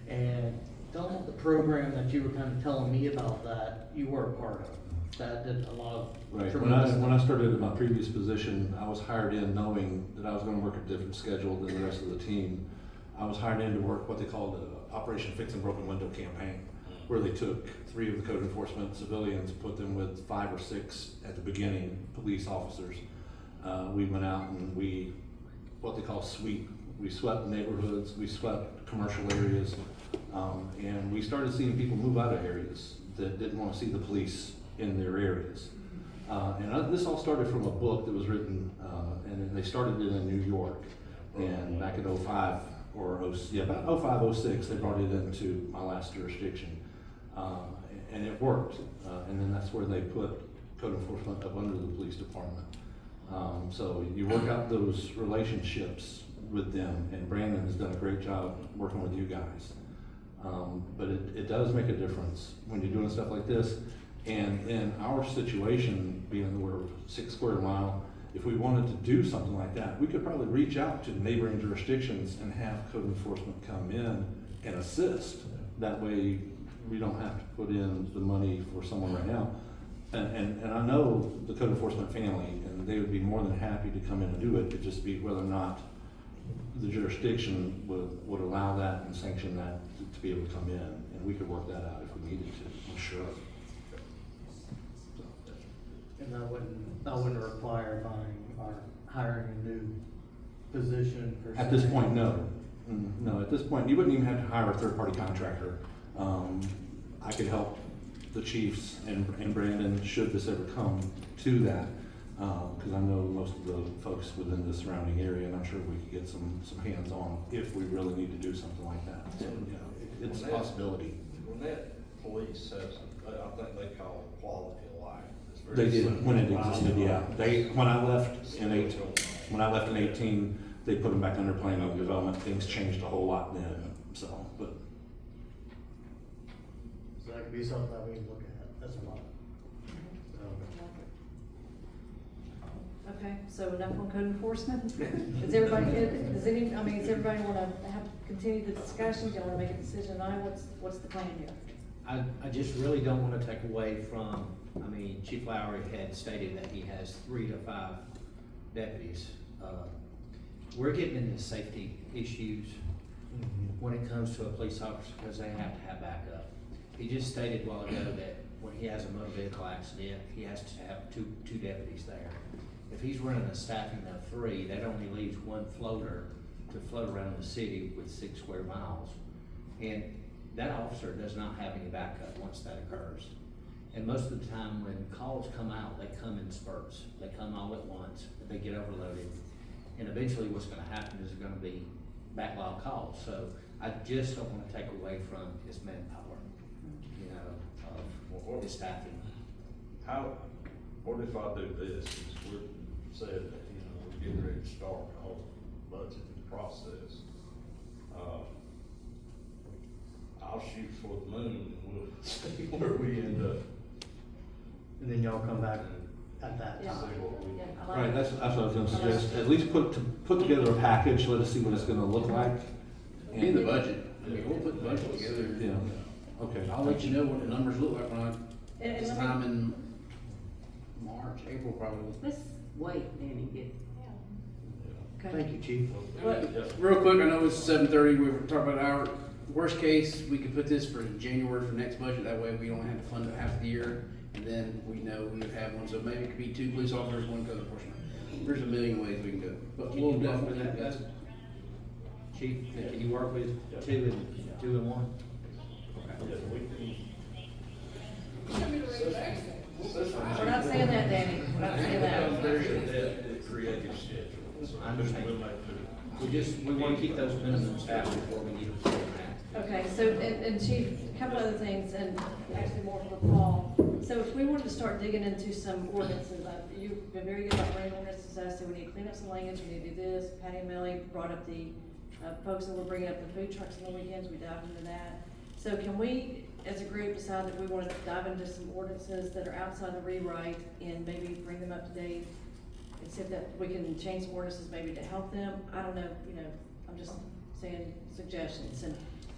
And tell them the program that you were kind of telling me about that you were a part of, that did a lot of Right, tremendous. when I started in my previous position, I was hired in knowing that I was gonna work a different schedule than the rest of the team. I was hired in to work what they called the Operation Fix and Broken Window campaign, where they took 3 of the code enforcement civilians, put them with 5 or 6 at the beginning, police officers. We went out and we, what they call sweep. We swept neighborhoods, we swept commercial areas, and we started seeing people move out of areas that didn't want to see the police in their areas. This all started from a book that was written, and then they started it in New York. And back in 05, about 05, 06, they brought it into my last jurisdiction. And it worked. And then that's where they put code enforcement up under the police department. So you work out those relationships with them, and Brandon has done a great job working with you guys. But it does make a difference when you're doing stuff like this. And in our situation, being we're 6 square mile, if we wanted to do something like that, we could probably reach out to neighboring jurisdictions and have code enforcement come in and assist. That way, we don't have to put in the money for someone right now. And I know the code enforcement family, and they would be more than happy to come in and do it. It'd just be whether or not the jurisdiction would allow that and sanction that to be able to come in. And we could work that out if we needed to, I'm sure. And that wouldn't require buying or hiring a new position per se. At this point, no. No, at this point, you wouldn't even have to hire a third-party contractor. I could help the chiefs and Brandon, should this ever come to that, because I know most of the folks within the surrounding area, and I'm sure we could get some hands-on if we really need to do something like that. So, you know, it's a possibility. When that police says, I think they call it quality of life. It's very They did, simple. when it existed, yeah. When I left in 18, they put them back under planning and development. Things changed a whole lot then, so, but. So that could be something that we can look at as well. Okay, so enough on code enforcement? Is everybody good? Does everybody wanna continue the discussion? Do you wanna make a decision tonight? What's the plan here? I just really don't want to take away from, I mean, Chief Lowry had stated that he has 3 to 5 deputies. We're getting into safety issues when it comes to a police officer because they have to have backup. He just stated a while ago that when he has a motor vehicle accident, he has to have two deputies there. if he's running a staffing of 3, that only leaves 1 floater to float around the city with 6 square miles. And that officer does not have any backup once that occurs. And most of the time when calls come out, they come in spurts. They come all at once, they get overloaded. And eventually what's gonna happen is there's gonna be backlog calls. So I just don't wanna take away from his manpower, you know, of his staffing. What if I do this, is we're said that, you know, we're getting ready to start the whole budgeting process. I'll shoot for the moon and we'll see where we end up. And then y'all come back at that Yeah. time. See what we. Yeah, I like Right, it. that's what I was gonna suggest, at least put together a package, let us see what it's gonna look like. In the budget, I mean, we'll put the budget together. Yeah, okay. I'll let you know what the numbers look like when I, And this let me- time in March, April probably. Let's wait, Danny, get. Okay. Thank you, Chief. Real quick, I know it's 7:30, we were talking about our, worst case, we could put this for January for next budget, that way we don't have to fund it half the year. And then we know we would have one, so maybe it could be 2 police officers, 1 code enforcement. There's a million ways we can go, but Can we'll you work with definitely. that, guys? Chief, can you work with 2 and 1? Yeah, we can. We're not saying that, Danny, we're not saying that. There's a debt creative schedule. I understand. We'll make We wanna keep those minimum staff before we need to. Okay, so, and Chief, a couple other things, and actually more for Paul. So if we wanted to start digging into some ordinances, you've been very good about bringing ordinances to us, so we need to clean up some language, we need to do this. Patty and Melly brought up the, folks that were bringing up the food trucks on the weekends, we dived into that. So can we, as a group, decide that we want to dive into some ordinances that are outside the rewrite and maybe bring them up to date? And see if that, we can change some ordinances maybe to help them? I don't know, you know, I'm just saying suggestions.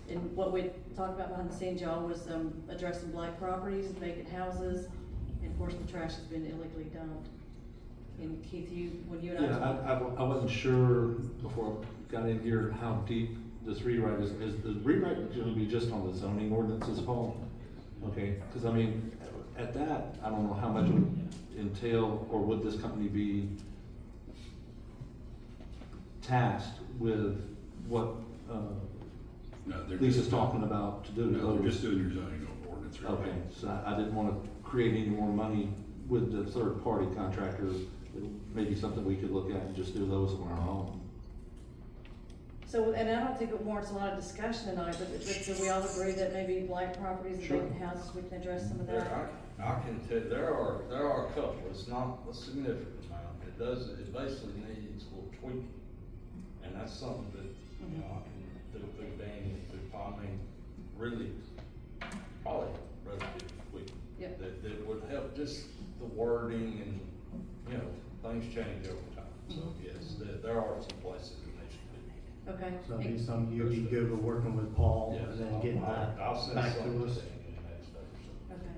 And what we talked about behind the scenes, y'all, was addressing blight properties, vacant houses, and of course the trash has been illegally dumped. And Keith, when you and I. Yeah, I wasn't sure before I got in here how deep this rewrite is. Is the rewrite gonna be just on the zoning ordinances, Paul? Okay, cause I mean, at that, I don't know how much it would entail, or would this company be tasked with what, No, they're Lisa's just talking about to do? No, they're just doing your zoning ordinance. Right? Okay, so I didn't wanna create any more money with the third party contractor. Maybe something we could look at and just do those on our own. So, and I don't think it warrants a lot of discussion tonight, but do we all agree that maybe blight properties and Sure. vacant houses, we can address some of that? I can tell you, there are a couple, it's not a significant amount, it basically needs a little tweaking. And that's something that, you know, I can do through Danny, I mean, really, probably relatively quick. Yep. That would help just the wording and, you know, things change over time. So yes, there are some places that need to be. Okay. So that'd be something you'd be good with working with Paul and then getting I'll that send back something to us. in the next day or so. Okay.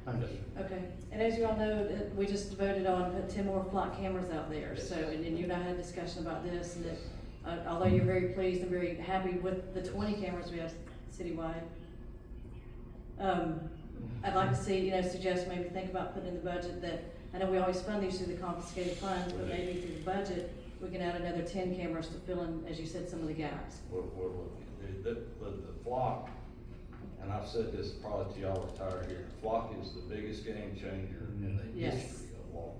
Thank you. Okay, and as you all know, we just voted on put 10 more flock cameras out there, so, and you and I had a discussion about this, and that, although you're very pleased and very happy with the 20 cameras we have citywide, I'd like to see, you know, suggest maybe think about putting in the budget that, I know we always fund these through the confiscated funds, but maybe through the budget, we can add another 10 cameras to fill in, as you said, some of the gaps. We're looking, the flock, and I've said this probably to y'all retired here, flock is the biggest game changer in the Yes. history of law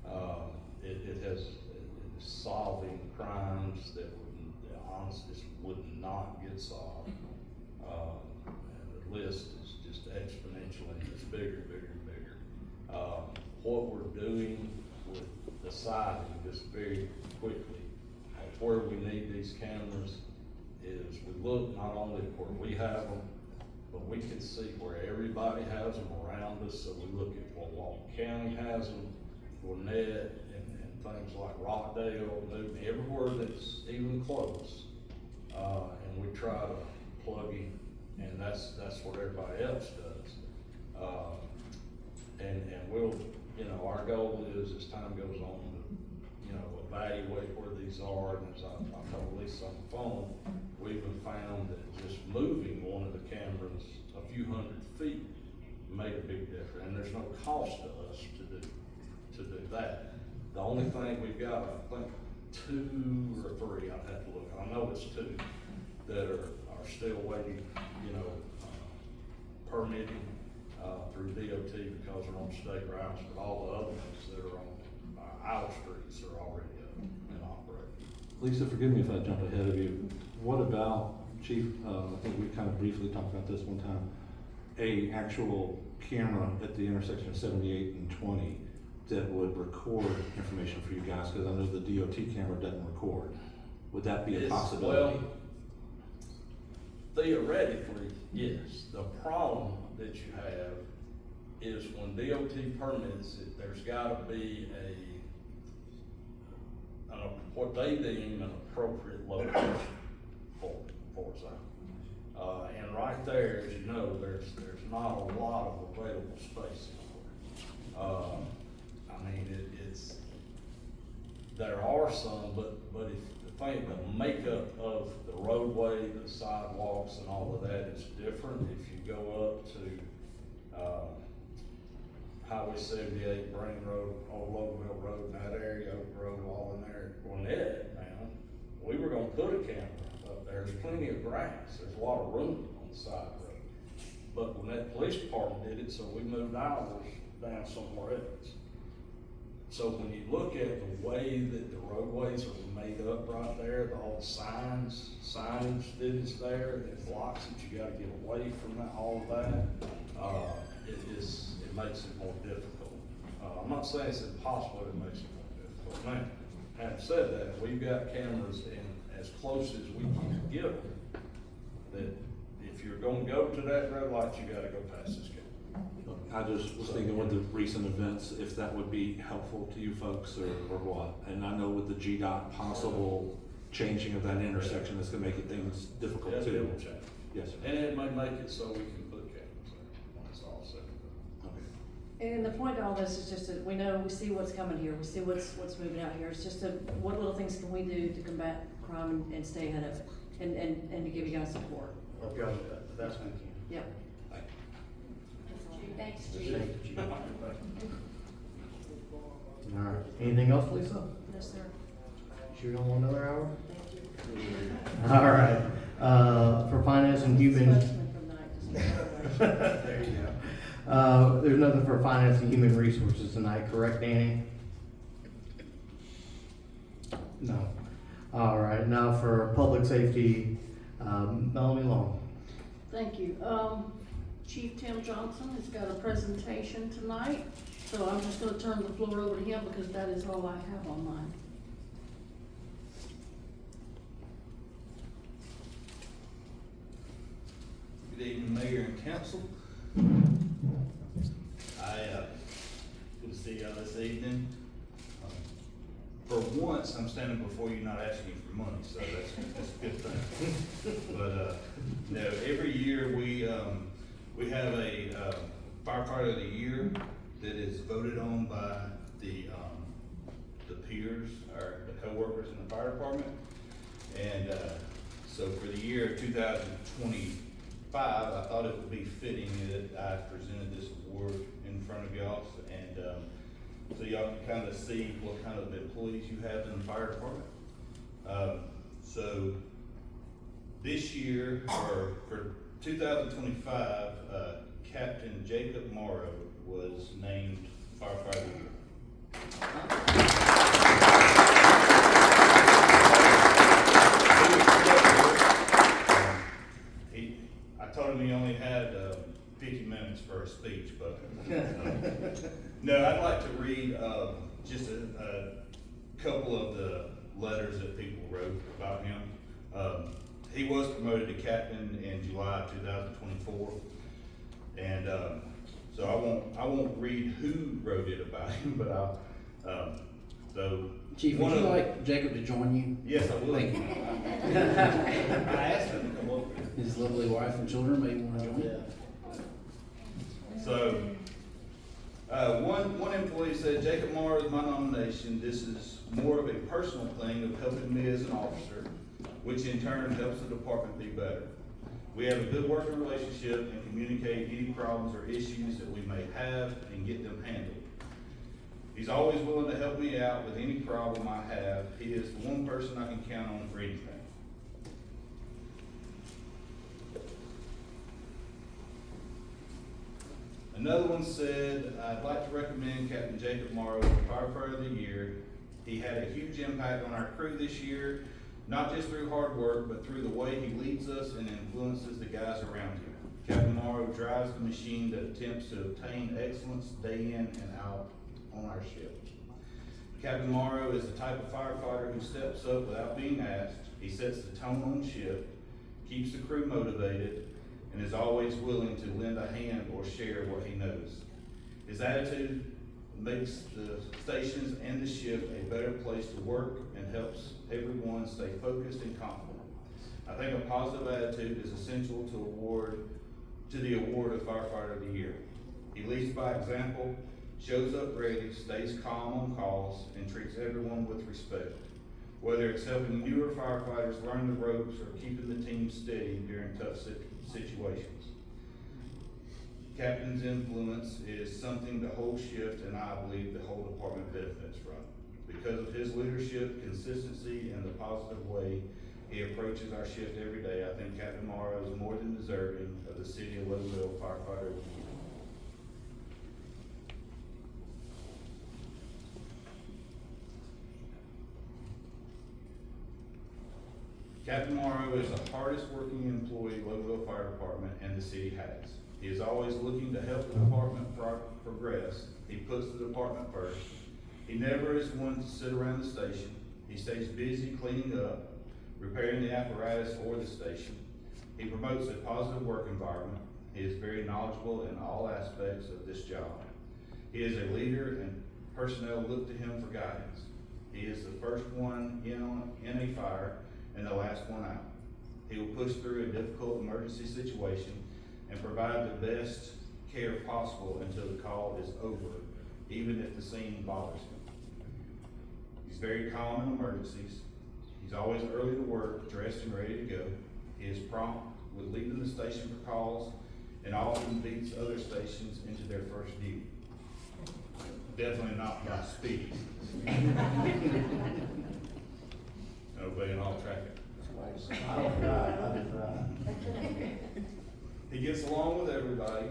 enforcement. It has, it's solving crimes that honestly would not get solved. And the list is just exponentially, it's bigger, bigger, and bigger. What we're doing with deciding just very quickly where we need these cameras is we look not only where we have them, but we can see where everybody has them around us. So we look at where Walton County has them, Gwinnett, and things like Rockdale, Newton, everywhere that's even close. And we try to plug in, and that's what everybody else does. And we'll, you know, our goal is as time goes on to, you know, evaluate where these are. And as I told Lisa on the phone, we even found that just moving one of the cameras a few hundred feet made a big difference. And there's no cost to us to do that. The only thing we've got, I think, 2 or 3, I'd have to look, I know it's 2 that are still waiting, you know, permitting, through DOT because they're on state routes, but all the other ones that are on, our streets are already up and operating. Lisa, forgive me if I jump ahead of you. What about, Chief, I think we kind of briefly talked about this one time, a actual camera at the intersection of 78 and 20 that would record information for you guys, because I know the DOT camera doesn't record. Would that be a possibility? Well, theoretically, yes. The problem that you have is when DOT permits it, there's gotta be what they deem an appropriate location for that. And right there, as you know, there's not a lot of available space anywhere. I mean, there are some, but if the makeup of the roadway, the sidewalks and all of that is different. If you go up to, Highway 78, Brain Road, Old Loganville Road, and that area, Oak Road, all in there, Gwinnett, man, we were gonna put a camera up there. There's plenty of grass. There's a lot of room on the side road. But when that police department did it, so we moved ours down somewhere else. So when you look at the way that the roadways are made up right there, all the signage that is there, that blocks it, you gotta get away from that, all of that, it makes it more difficult. I'm not saying it's impossible, it makes it more difficult. Now, having said that, we've got cameras in as close as we can get them, that if you're gonna go to that red light, you gotta go past this camera. I just was thinking with the recent events, if that would be helpful to you folks or what. And I know with the GDOT possible changing of that intersection, it's gonna make it things difficult Yes, too. it will change. Yes, sir. And it may make it so we can put cameras there when it's all said and done. Okay. And the point of all this is just that we see what's coming here, we see what's moving out here. It's just what little things can we do to combat crime and stay ahead of it, and to give you guys support. Hope y'all do the best we can. Yep. Thanks, Chief. All right. Anything else, Lisa? Yes, sir. Sure you don't want another hour? Thank you. All right. For finance and human. Spokesman from night, just There you go. There's nothing for finance and human resources tonight, correct, Danny? No. All right. Now for public safety, Melanie Long. Thank you. Chief Tim Johnson has got a presentation tonight, so I'm just gonna turn the floor over to him because that is all I have on mine. Good evening, Mayor and Council. Good to see y'all this evening. For once, I'm standing before you not asking you for money, so that's a good thing. But, no, every year we have a firefighter of the year that is voted on by the peers, the co-workers in the fire department. And so for the year 2025, I thought it would be fitting that I presented this award in front of y'all, and so y'all can kind of see what kind of employees you have in the fire department. So this year, or for 2025, Captain Jacob Morrow was named firefighter of the year. I told him he only had 50 minutes for a speech, but no, I'd like to read just a couple of the letters that people wrote about him. He was promoted to captain in July 2024, and so I won't read who wrote it about him, but so Chief, would you like Jacob to join you? Yes, I will. Thank you. I asked him to come over. His lovely wife and children may want to join. So, one employee said, Jacob Morrow is my nomination. This is more of a personal thing of helping me as an officer, which in turn helps the department be better. We have a good working relationship and communicate any problems or issues that we may have and get them handled. He's always willing to help me out with any problem I have. He is the one person I can count on for anything. Another one said, I'd like to recommend Captain Jacob Morrow for Firefighter of the Year. He had a huge impact on our crew this year, not just through hard work, but through the way he leads us and influences the guys around him. Captain Morrow drives the machine that attempts to obtain excellence day in and out on our ship. Captain Morrow is the type of firefighter who steps up without being asked. He sets the tone on ship, keeps the crew motivated, and is always willing to lend a hand or share what he knows. His attitude makes the stations and the ship a better place to work and helps everyone stay focused and confident. I think a positive attitude is essential to the award of Firefighter of the Year. He leads by example, shows up ready, stays calm on calls, and treats everyone with respect. Whether it's helping newer firefighters learn the ropes or keeping the team steady during tough situations. Captain's influence is something the whole shift and I believe the whole department benefits from. Because of his leadership, consistency, and the positive way he approaches our shift every day, I think Captain Morrow is more than deserving of the City of Loganville Firefighter of the Year. Captain Morrow is the hardest working employee Loganville Fire Department and the city has. He is always looking to help the department progress. He puts the department first. He never is one to sit around the station. He stays busy cleaning up, repairing the apparatus for the station. He promotes a positive work environment. He is very knowledgeable in all aspects of this job. He is a leader and personnel look to him for guidance. He is the first one in a fire and the last one out. He will push through a difficult emergency situation and provide the best care possible until the call is over, even if the scene bothers him. He's very calm in emergencies. He's always early to work, dressed and ready to go. He is prompt with leaving the station for calls and often beats other stations into their first duty. Definitely not by speed. Obeying all traffic. He gets along with everybody.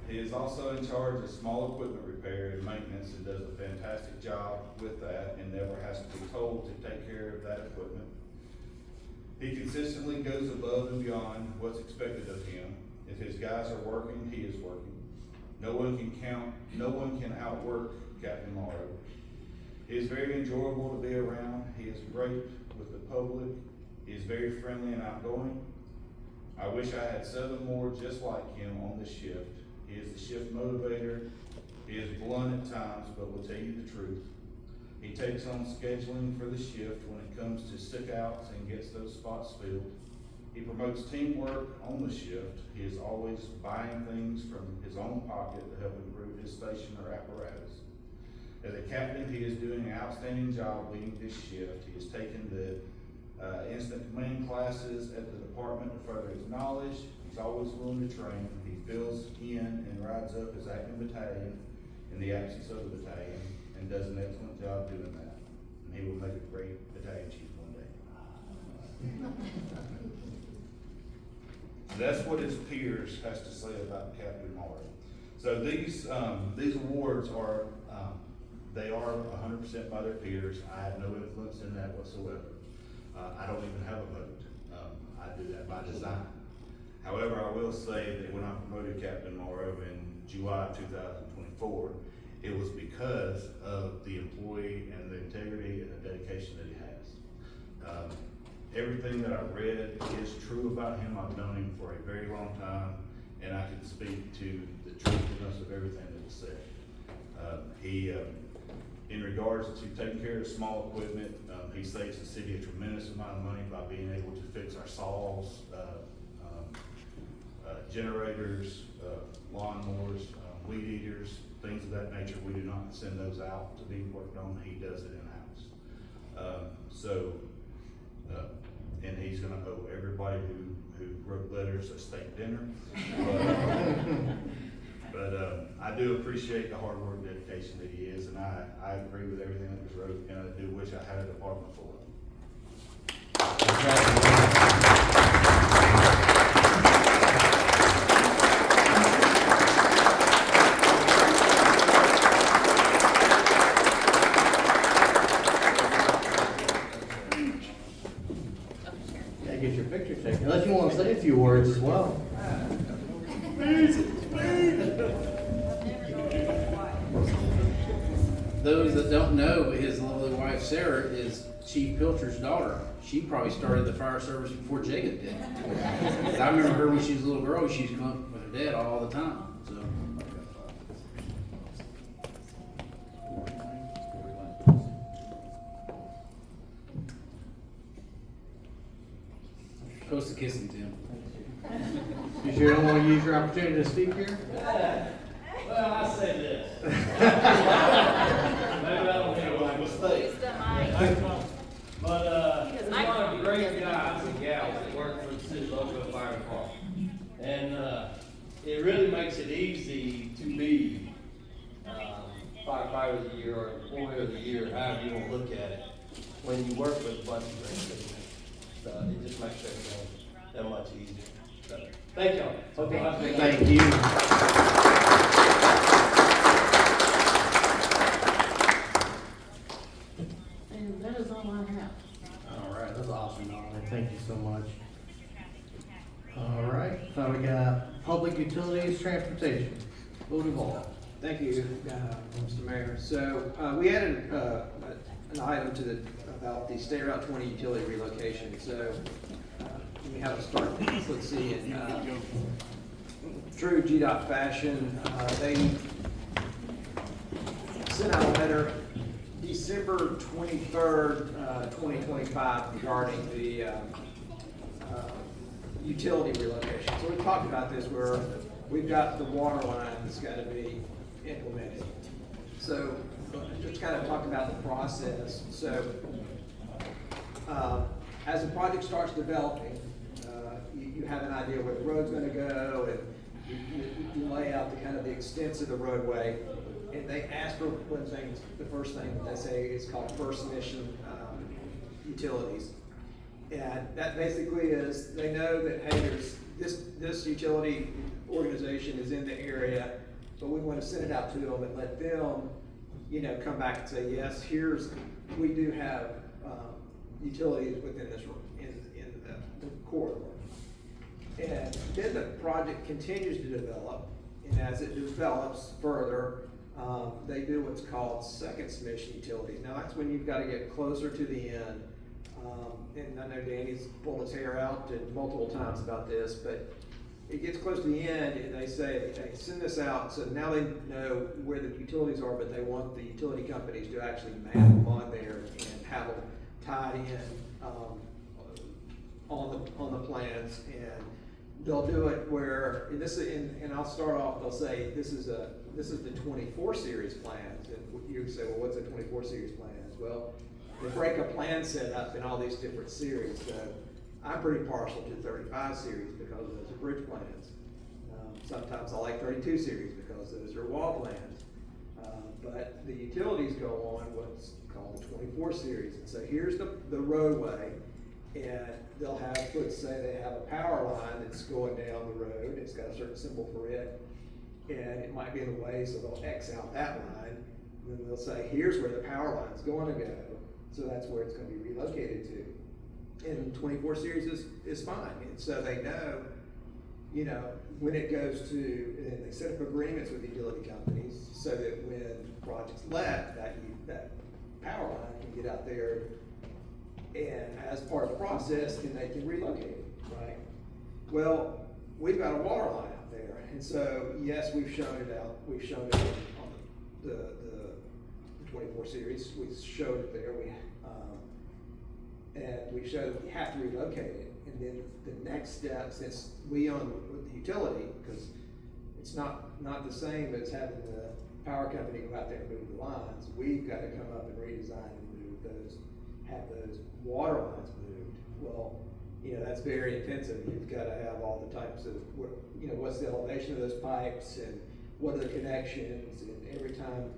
He is also in charge of small equipment repair and maintenance and does a fantastic job with that and never has to be told to take care of that equipment. He consistently goes above and beyond what's expected of him. If his guys are working, he is working. No one can outwork Captain Morrow. He is very enjoyable to be around. He is great with the public. He is very friendly and outgoing. I wish I had 7 more just like him on the shift. He is the shift motivator. He is blunt at times, but will tell you the truth. He takes on scheduling for the shift when it comes to sick outs and gets those spots filled. He promotes teamwork on the shift. He is always buying things from his own pocket to help improve his station or apparatus. As a captain, he is doing an outstanding job leading this shift. He has taken the instant command classes at the department to further his knowledge. He's always willing to train. He fills in and rides up his acting battalion in the absence of the battalion and does an excellent job doing that. And he will make a great battalion chief one day. That's what his peers has to say about Captain Morrow. So these awards are, they are 100% by their peers. I have no influence in that whatsoever. I don't even have a vote. I do that by design. However, I will say that when I promoted Captain Morrow in July 2024, it was because of the employee and the integrity and the dedication that he has. Everything that I read is true about him. I've known him for a very long time, and I can speak to the truthfulness of everything that was said. In regards to taking care of small equipment, he saves the city a tremendous amount of money by being able to fix our saws, generators, lawnmowers, weed eaters, things of that nature. We do not send those out to be worked on. He does it in-house. And he's gonna owe everybody who wrote letters a steak dinner. But, I do appreciate the hard work and dedication that he is, and I agree with everything that was wrote, and I do wish I had a department for it. Yeah, get your picture taken, unless you want to say a few words as well. Those that don't know, his lovely wife Sarah is Chief Pilcher's daughter. She probably started the fire service before Jacob did. 'Cause I remember her when she was a little girl, she used to come up with her dad all the time, so. Supposed to kiss him, Tim. You sure don't want to use your opportunity to speak here? Well, I say this. Maybe I don't make a mistake. But, there's a lot of great guys and gals that work for the city of Loganville Fire Department. And, it really makes it easy to be, firefighter of the year or employee of the year, however you want to look at it, when you work with a bunch of great people. So it just makes everything that much easier. So, thank y'all. Okay. Thank you. And that is all I have. All right, that's awesome, Darlene. Thank you so much. All right, so we got public utilities, transportation. Loganville. Thank you, Mr. Mayor. So, we added, an item to about the State Route 20 utility relocation. So, we have to start this. Let's see, in, true GDOT fashion, they sent out a letter December 23rd, 2025 regarding the, utility relocation. So we talked about this where we've got the water line that's got to be implemented. So just kind of talk about the process. So as the project starts developing, you have an idea where the road's going to go, and you lay out the kind of the extents of the roadway. And they ask for one thing. The first thing that they say is called first mission utilities. And that basically is, they know that, hey, there's this utility organization is in the area, but we want to send it out to them and let them, come back and say, yes, we do have utilities within this, in the corridor. And then the project continues to develop, and as it develops further, they do what's called second submission utilities. Now that's when you've got to get closer to the end. And I know Danny's pulled his hair out and multiple times about this, but it gets close to the end and they say, they send this out, so now they know where the utilities are, but they want the utility companies to actually map them on there and have them tied in on the plans. And they'll do it where, and I'll start off, they'll say, this is the 24 series plans. And you say, well, what's a 24 series plans? Well, they break a plan set up in all these different series. So I'm pretty partial to 35 series because those are bridge plans. Sometimes I like 32 series because those are wall plans. But the utilities go on what's called the 24 series. And so here's the roadway, and they'll have, let's say they have a power line that's going down the road. It's got a certain symbol for it, and it might be in the way, so they'll X out that line. And then they'll say, here's where the power line's going to go. So that's where it's going to be relocated to. And 24 series is fine. And so they know, when it goes to, and they set up agreements with utility companies so that when projects let, that power line can get out there, and as part of the process, then they can relocate it, right? Well, we've got a water line out there. And so, yes, we've shown it out. We've shown it on the 24 series. We showed it there. And we showed that we have to relocate it. And then the next step, since we own the utility, because it's not the same as having the power company go out there and move the lines, we've got to come up and redesign and move those, have those water lines moved. Well, that's very intensive. You've got to have all the types of, what's the elevation of those pipes, and what are the connections, and every time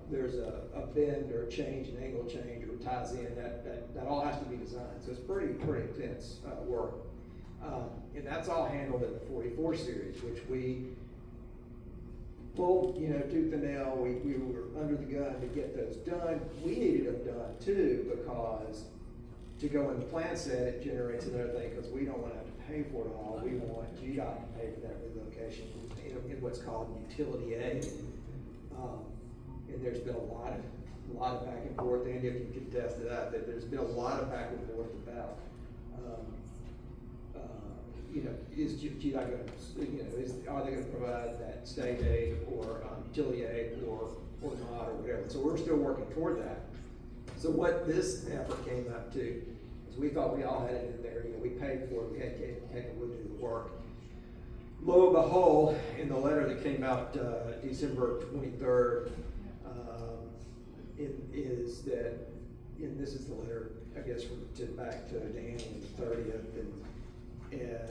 there's a bend or a change, an angle change, or ties in, that all has to be designed. So it's pretty intense work. And that's all handled in the 44 series, which we pulled, tooth and nail. We were under the gun to get those done. We needed them done too, because to go in the plan set, it generates another thing, because we don't want to have to pay for it all. We want GDOT to pay for that relocation in what's called utility aid. And there's been a lot of back and forth, and if you can attest to that there's been a lot of back and forth about, is GDOT going to, are they going to provide that state aid or utility aid or not, or whatever. So we're still working toward that. So what this effort came up to is we thought we all had it in there. We paid for it. We had Wood do the work. Lo and behold, in the letter that came out December 23rd, is that, and this is the letter, I guess, back to Danny on the 30th, and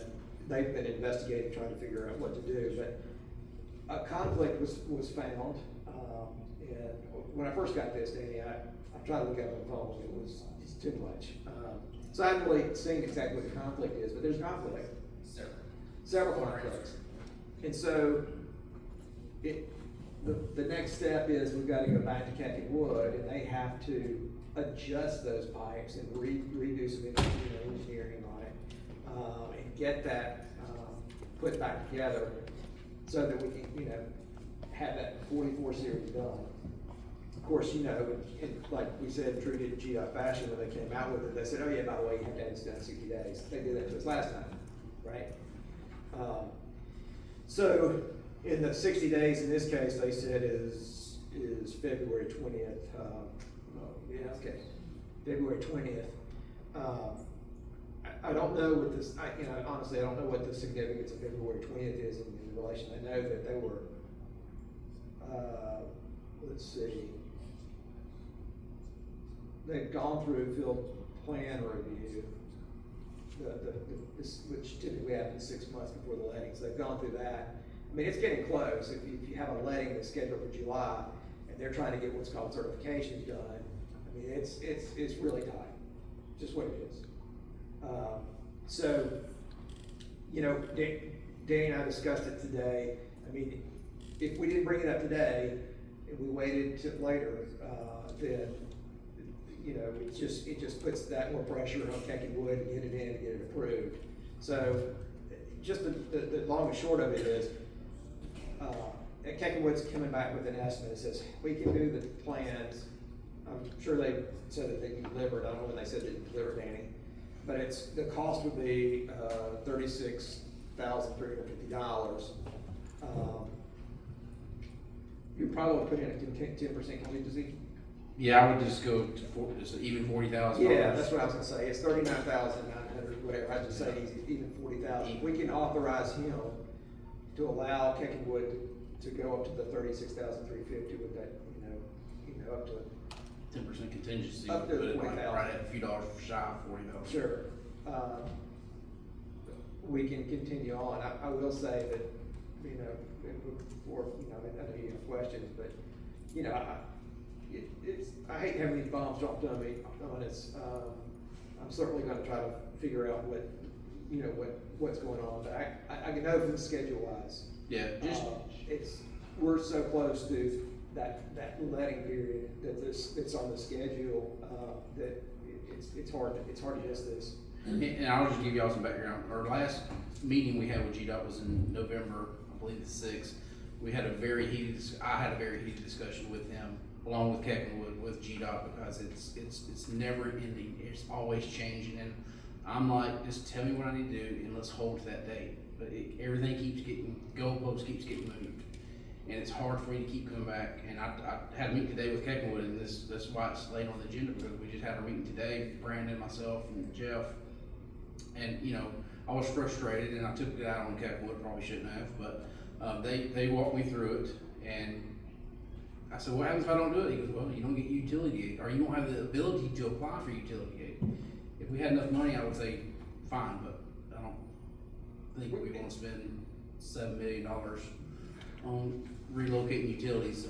they've been investigating, trying to figure out what to do. But a conflict was found, and when I first got this, Danny, I tried to look up on the phone. It was just too much. So I haven't really seen exactly what the conflict is, but there's conflict. Several conflicts. And so the next step is we've got to go back to Kathy Wood, and they have to adjust those pipes and redo some engineering on it, and get that put back together so that we can, have that 44 series done. Of course, and like we said, true to GDOT fashion, when they came out with it, they said, oh yeah, by the way, you have to have this done in 60 days. They did that to us last time, right? So in the 60 days, in this case, they said is February 20th. Okay, February 20th. I don't know what this, honestly, I don't know what the significance of February 20th is in relation. I know that they were, let's see, they've gone through field plan review, which typically happens 6 months before the lettings. They've gone through that. I mean, it's getting close. If you have a letting that's scheduled for July, and they're trying to get what's called certifications done, I mean, it's really tight, just what it is. So, Danny and I discussed it today. I mean, if we didn't bring it up today, and we waited till later, then, it just puts that more pressure on Kentucky Wood to get it in and get it approved. So, just the long and short of it is, Kentucky Wood's coming back with an estimate that says, we can do the plans. I'm sure they said that they can deliver it. I don't know when they said they can deliver, Danny. But the cost would be $36,350. You probably put in a 10% contingency. Yeah, I would just go to just even $40,000. Yeah, that's what I was gonna say. It's $39,900, whatever. I just say even $40,000. We can authorize him to allow Kentucky to go up to the $36,350 with that, up to 10% contingency. Up to but it might $20,000. right at a few dollars shy of $40,000. Sure. We can continue on. I will say that, before, I know you have questions, but, I hate having these bombs dropped on me on us. I'm certainly gonna try to figure out what's going on, but I can know from the schedule wise. Yeah, we're so close to that letting period that it's on the schedule, that it's hard to miss this. And I'll just give y'all some background. Our last meeting we had with GDOT was in November, I believe the 6th. I had a very heated discussion with them, along with Kevin with GDOT, because it's never ending. It's always changing, and I'm like, just tell me what I need to do, and let's hold to that date. But everything keeps getting, goalposts keeps getting moved, and it's hard for me to keep coming back. And I had a meeting today with Keckenwood, and that's why it's late on the agenda, because we just had our meeting today, Brandon, myself, and Jeff. And I was frustrated, and I took it out on Keckenwood, probably shouldn't have, but they walked me through it, and I said, what happens if I don't do it? He goes, well, you don't get utility aid, or you don't have the ability to apply for utility aid. If we had enough money, I would say fine, but I don't think we want to spend $7 million on relocating utilities.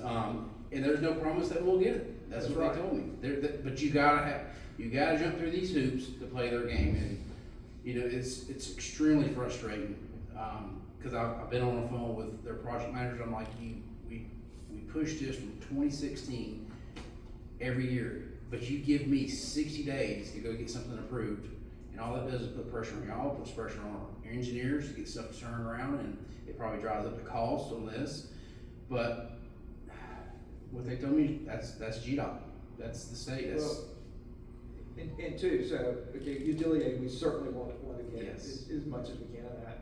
And there's no promise that we'll get it. That's what they told me. But you gotta jump through these hoops to play their game, and you know, it's extremely frustrating. Cause I've been on the phone with their project managers. I'm like, we pushed this from 2016 every year, but you give me 60 days to go get something approved, and all that does is put pressure on y'all, puts pressure on our engineers to get stuff turned around, and it probably drives up the cost on this. But what they told me, that's GDOT, that's the state, that's. Well, and two, so, okay, utility aid, we certainly want to get Yes. as much as we can of that.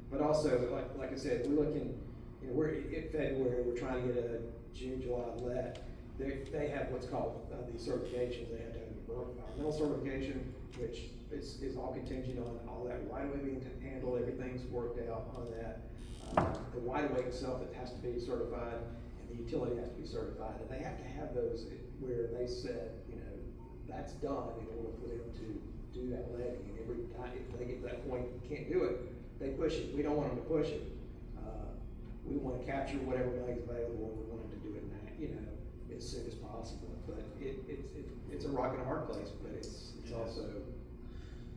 But also, like I said, we're looking, you know, we're in February, we're trying to get a June, July let. They have what's called these certifications. They have to have environmental certification, which is all contingent on all that right of way being handled, everything's worked out on that. The right of way itself, it has to be certified, and the utility has to be certified, and they have to have those where they said, you know, that's done in order for them to do that letting. And every time, if they get to that point, can't do it, they push it. We don't want them to push it. We want to capture whatever money's available, and we want them to do it now, you know, as soon as possible. But it's a rock and a hard place, but it's also.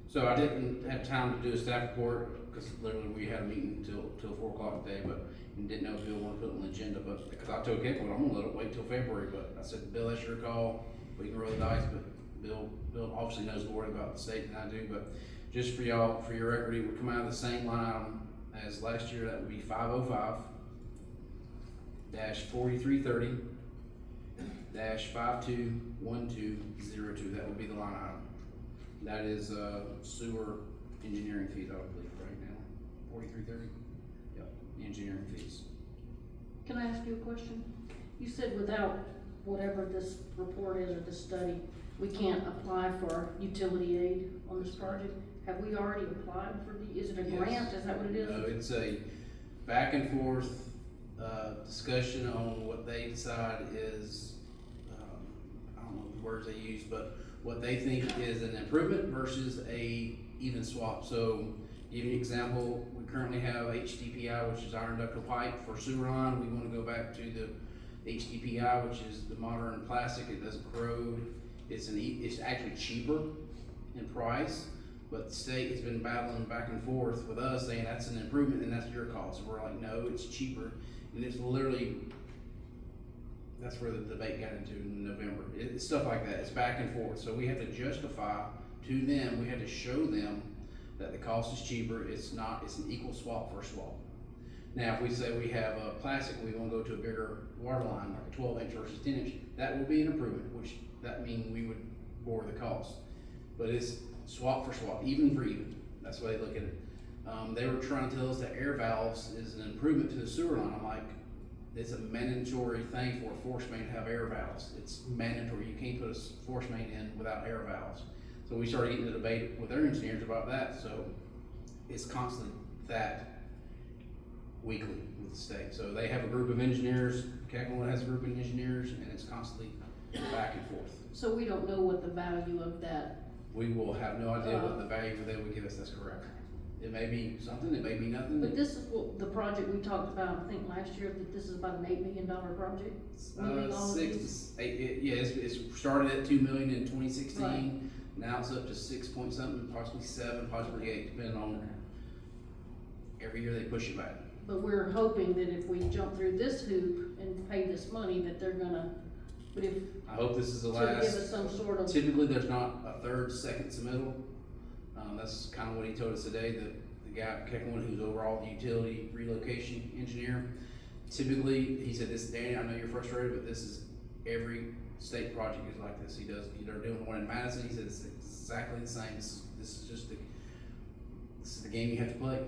So I didn't have time to do a staff report, because literally we had a meeting till 4 o'clock today, but didn't know if Bill wanted to put it on the agenda, but, because I told Kevin, I'm gonna let it wait till February, but I said, Bill, that's your call, we can roll the dice, but Bill obviously knows more about the state than I do, but just for y'all, for your record, it would come out of the same line item as last year. That would be 505-4330 -521202. That would be the line item. That is sewer engineering fees, I would believe, right now. 4330. Yep, engineering fees. Can I ask you a question? You said without whatever this report is or this study, we can't apply for utility aid on this project. Have we already applied for is it a grant? Is that what it is? No, it's a back and forth discussion on what they decide is, I don't know the words they use, but what they think is an improvement versus a even swap. So, give you an example, we currently have HDPI, which is iron ductile pipe for sewer line. We want to go back to the HDPI, which is the modern plastic. It doesn't corrode. It's actually cheaper in price, but the state has been battling back and forth with us saying that's an improvement and that's your cost. And we're like, no, it's cheaper. And it's literally, that's where the debate got into in November. It's stuff like that. It's back and forth. So we have to justify to them, we have to show them that the cost is cheaper. It's an equal swap for a swap. Now, if we say we have a plastic, we want to go to a bigger water line, like a 12-inch versus 10-inch, that will be an improvement, which that means we would bore the cost. But it's swap for swap, even for even. That's the way they look at it. They were trying to tell us that air valves is an improvement to the sewer line. I'm like, it's a mandatory thing for a force main to have air valves. It's mandatory. You can't put a force main in without air valves. So we started getting a debate with their engineers about that. So it's constantly that weekly with the state. So they have a group of engineers, Cacklewood has a group of engineers, and it's constantly back and forth. So we don't know what the value of that. We will have no idea what the value they would give us. That's correct. It may be something, it may be nothing. But this is what the project we talked about, I think last year, that this is about an $8 million project. It started at $2 million in 2016. Right. Now it's up to 6 point something, possibly 7, possibly 8, depending on every year they push it back. But we're hoping that if we jump through this hoop and pay this money, that they're gonna, but if. I hope this is the to last. give us some sort of. Typically, there's not a third, second submittal. That's kind of what he told us today, that the guy, Kecklewood, who's overall the utility relocation engineer, typically, he said, this, Danny, I know you're frustrated, but this is every state project is like this. They're doing one in Madison. He said it's exactly the same. This is just this is the game you have to play.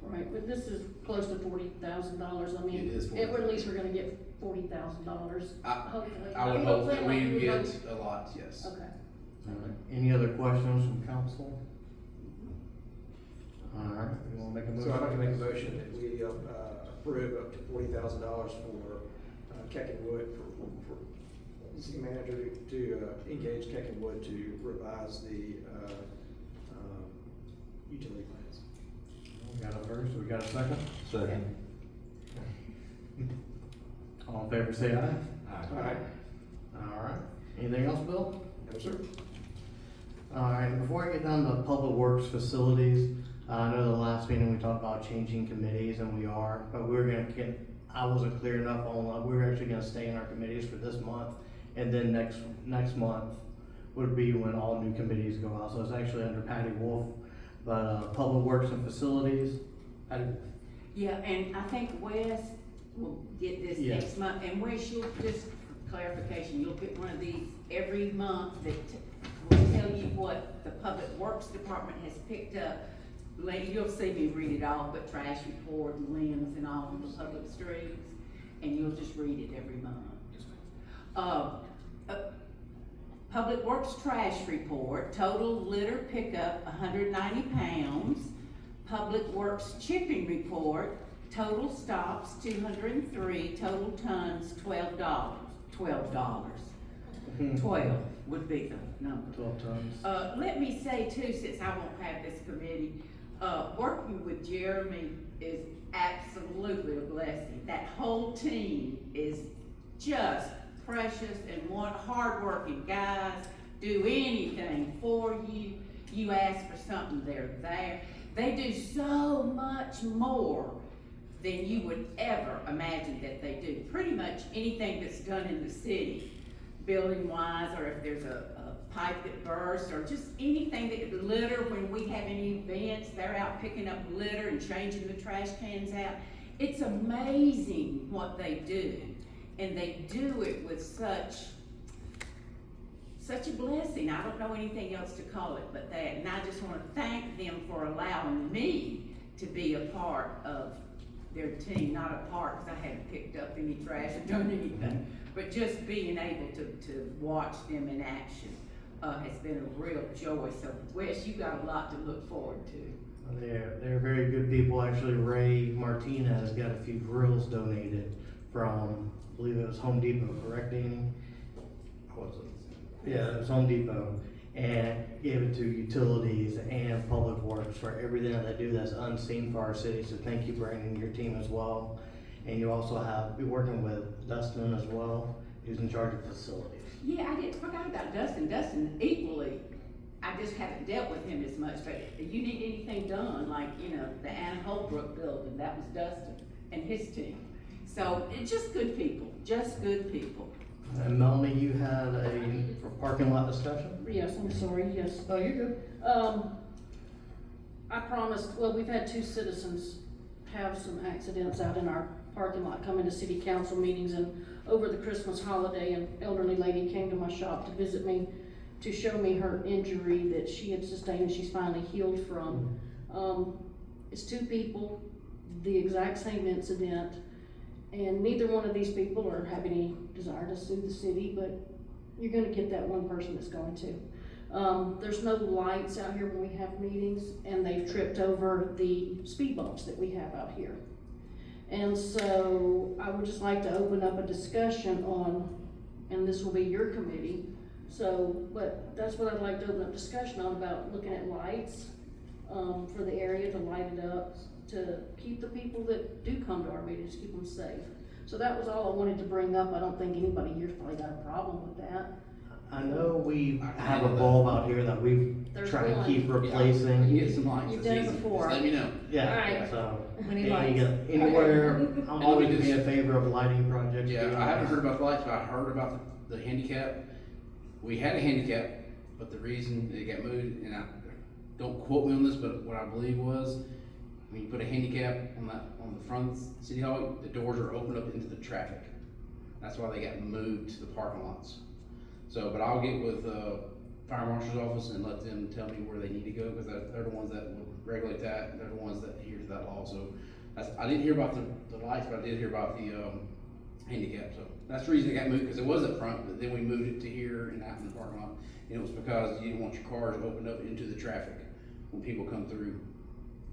Right, but this is close to $40,000. I mean, It is at least we're gonna get $40,000. Hopefully. I would hope that we would get a lot, yes. Okay. All right. Any other questions from council? All right, you wanna make a motion? So I'd like to make a motion that we approve up to $40,000 for Kecklewood for city manager to engage Kecklewood to revise the utility plans. We got a first, we got a second? Second. favor say aye. Aye. Alright, anything else, Bill? No, sir. Alright, before I get down to public works facilities, I know the last meeting we talked about changing committees, and we are, but we were gonna get, I wasn't clear enough on, we were actually gonna stay in our committees for this month, and then next month would be when all new committees go out, so it's actually under Patty Wolf, but, public works and facilities, Patty Wolf. Yeah, and I think Wes will get this Yes. next month, and Wes, you'll just, for clarification, you'll get one of these every month that will tell you what the Public Works Department has picked up. Later, you'll see me read it all, but trash report and limbs and all of the public streets, and you'll just read it every month. Public Works trash report, total litter pickup, 190 pounds. Public Works chipping report, total stops, 203, total tons, $12. $12 would be the number. 12 tons. Let me say too, since I won't have this committee, working with Jeremy is absolutely a blessing. That whole team is just precious and hardworking guys, do anything for you. You ask for something, they're there. They do so much more than you would ever imagine that they do. Pretty much anything that's done in the city, building wise, or if there's a pipe that bursts, or just anything that litter, when we have any events, they're out picking up litter and changing the trash cans out. It's amazing what they do, and they do it with such a blessing. I don't know anything else to call it but that, and I just want to thank them for allowing me to be a part of their team, not a part because I hadn't picked up any trash or done anything, but just being able to watch them in action has been a real joy. So Wes, you got a lot to look forward to. They're very good people. Actually, Ray Martinez got a few grills donated from, I believe it was Home Depot, correct, Danny? Yeah, it was Home Depot, and gave it to utilities and public works for everything that they do that's unseen for our city. So thank you, Brandon, and your team as well. And you also be working with Dustin as well, who's in charge of facilities. Yeah, I forgot about Dustin. Dustin equally, I just haven't dealt with him as much, but if you need anything done, like, the Anna Holbrook building, that was Dustin and his team. So it's just good people, just good people. And Melanie, you had a parking lot discussion? Yes, I'm sorry, yes. Oh, you're good. I promised, well, we've had 2 citizens have some accidents out in our parking lot, coming to city council meetings, and over the Christmas holiday, an elderly lady came to my shop to visit me to show me her injury that she had sustained and she's finally healed from. It's 2 people, the exact same incident, and neither one of these people have any desire to sue the city, but you're gonna get that one person that's going to. There's no lights out here when we have meetings, and they've tripped over the speed bumps that we have out here. And so I would just like to open up a discussion on, and this will be your committee, but that's what I'd like to open up discussion on, about looking at lights for the area, to light it up, to keep the people that do come to our meetings, keep them safe. So that was all I wanted to bring up. I don't think anybody here's probably got a problem with that. I know we have a bulb out here that we've tried to keep replacing. You get some lights. You've done it before. Just let me know. Yeah, Alright. so, Many Danny, lights. anywhere, I'm always gonna be in favor of lighting projects. Yeah, I haven't heard about the lights, but I heard about the handicap. We had a handicap, but the reason it got moved, and don't quote me on this, but what I believe was, when you put a handicap on the front of City Hall, the doors are opened up into the traffic. That's why they got moved to the parking lots. So, but I'll get with fire marshal's office and let them tell me where they need to go, because they're the ones that will regulate that. They're the ones that adhere to that law. So I didn't hear about the lights, but I did hear about the handicap. So that's the reason it got moved, because it was up front, but then we moved it to here and out in the parking lot. And it was because you didn't want your cars opened up into the traffic when people come through,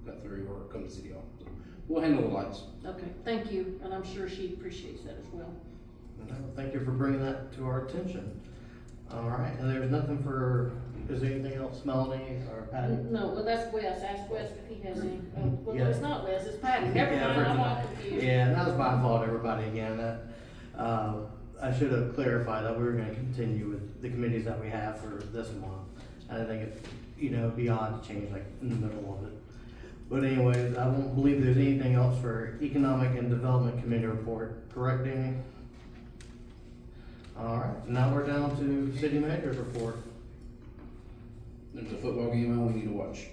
cut through, or come to City Hall. So we'll handle the lights. Okay, thank you, and I'm sure she appreciates that as well. Thank you for bringing that to our attention. All right, and there's nothing is there anything else, Melanie or Patty? No, well, that's Wes. Ask Wes if he has any. Well, Yeah. no, it's not Wes, it's Patty. Never mind, I'm all confused. Yeah, that was my fault, everybody, again. I should have clarified that we were gonna continue with the committees that we have for this month. I think it, it'd be odd to change like in the middle of it. But anyways, I won't believe there's anything else for Economic and Development Committee report, correct, Danny? All right, now we're down to City Manager's report. There's a football game on we need to watch.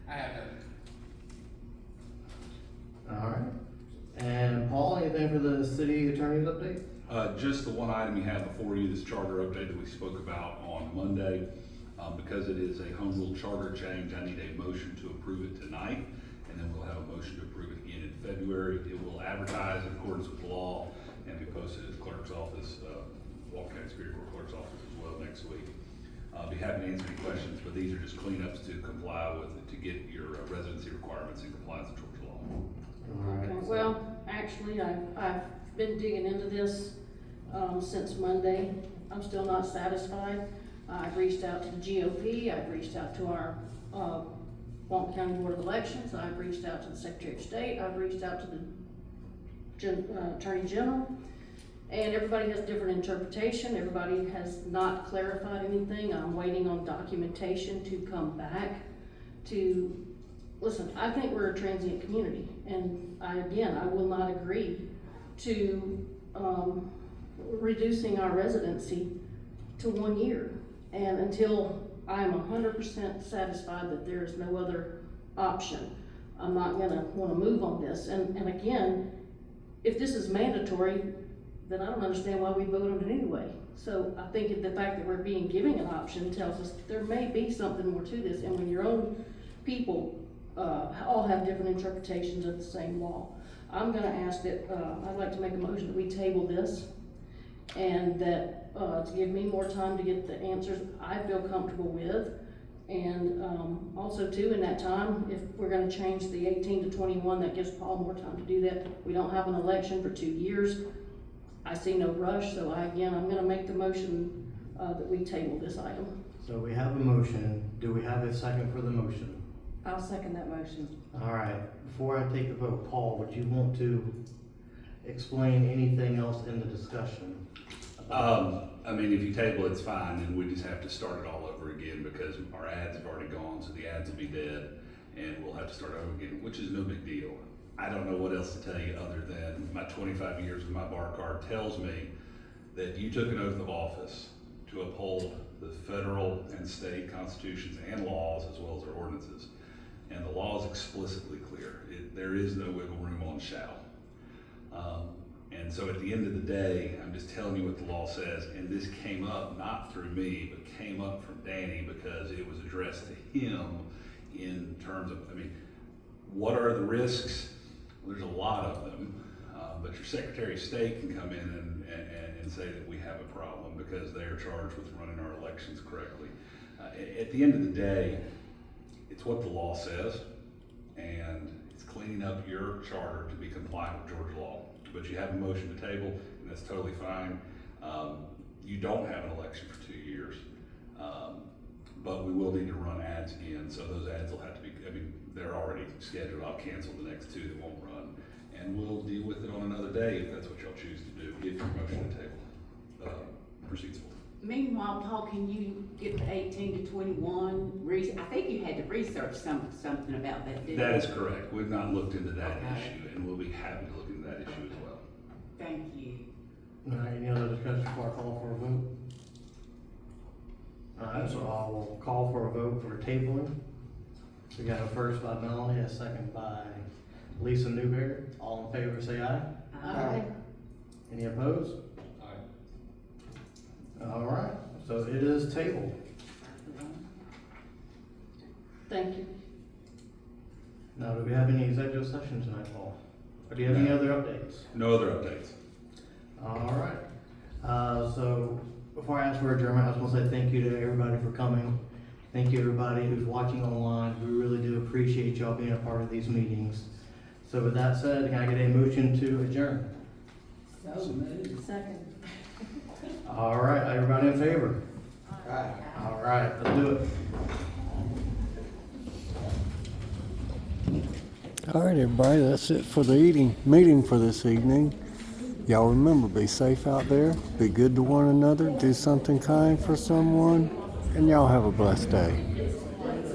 I have heard. All right. And Paul, anything for the city attorney's update? Just the one item you have before you, this charter update that we spoke about on Monday. Because it is a home rule charter change, I need a motion to approve it tonight, and then we'll have a motion to approve it again in February. It will advertise in accordance with the law and be posted at the clerk's office, Walker County Superior Court clerk's office as well next week. I'll be happy to answer any questions, but these are just cleanups to comply with, to get your residency requirements in compliance with Georgia law. Okay, well, actually, I've been digging into this, since Monday. I'm still not satisfied. I've reached out to the GOP, I've reached out to our, Walton County Board of Elections, I've reached out to the Secretary of State, I've reached out to the Attorney General, and everybody has different interpretation. Everybody has not clarified anything. I'm waiting on documentation to come back to, listen, I think we're a transient community, and I will not agree to, reducing our residency to 1 year. And until I'm 100% satisfied that there is no other option, I'm not gonna wanna move on this. And again, if this is mandatory, then I don't understand why we vote on it anyway. So I think the fact that we're being given an option tells us there may be something more to this. And when your own people all have different interpretations of the same law, I'm gonna ask that, I'd like to make a motion that we table this, and that to give me more time to get the answers I feel comfortable with. And also too, in that time, if we're gonna change the 18 to 21, that gives Paul more time to do that. We don't have an election for 2 years. I see no rush, so I'm gonna make the motion that we table this item. So we have a motion. Do we have a second for the motion? I'll second that motion. All right, before I take the vote, Paul, would you want to explain anything else in the discussion? I mean, if you table it's fine, and we just have to start it all over again because our ads have already gone, so the ads will be dead, and we'll have to start over again, which is no big deal. I don't know what else to tell you other than my 25 years with my bar card tells me that you took an oath of office to uphold the federal and state constitutions and laws as well as our ordinances. And the law is explicitly clear. There is no wiggle room on shall. And so at the end of the day, I'm just telling you what the law says, and this came up not through me, but came up from Danny because it was addressed to him in terms of, what are the risks? Well, there's a lot of them, but your Secretary of State can come in and say that we have a problem because they are charged with running our elections correctly. At the end of the day, it's what the law says, and it's cleaning up your charter to be compliant with Georgia law. But you have a motion to table, and that's totally fine. You don't have an election for 2 years, but we will need to run ads again, so those ads will have to be, they're already scheduled. I'll cancel the next 2 that won't run, and we'll deal with it on another day if that's what y'all choose to do, if your motion to table proceeds forward. Meanwhile, Paul, can you get the 18 to 21? I think you had to research something about that, didn't you? That is correct. We've not looked into that Okay. issue, and we'll be happy to look into that issue as well. Thank you. All right, any other discussion before I call for a vote? All right, so I will call for a vote for tabling. We got a first by Melanie, a second by Lisa Newberry. All in favor, say aye. Aye. Any opposed? All right, so it is tabled. Thank you. Now, do we have any executive session tonight, Paul? Or do you have any other updates? No other updates. All right. So before I ask for adjournment, I just want to say thank you to everybody for coming. Thank you everybody who's watching online. We really do appreciate y'all being a part of these meetings. So with that said, can I get a motion to adjourn? So moved. Second. All right, everybody in favor? Aye. All right, let's do it. All right, everybody, that's it for the meeting for this evening. Y'all remember, be safe out there, be good to one another, do something kind for someone, and y'all have a blessed day.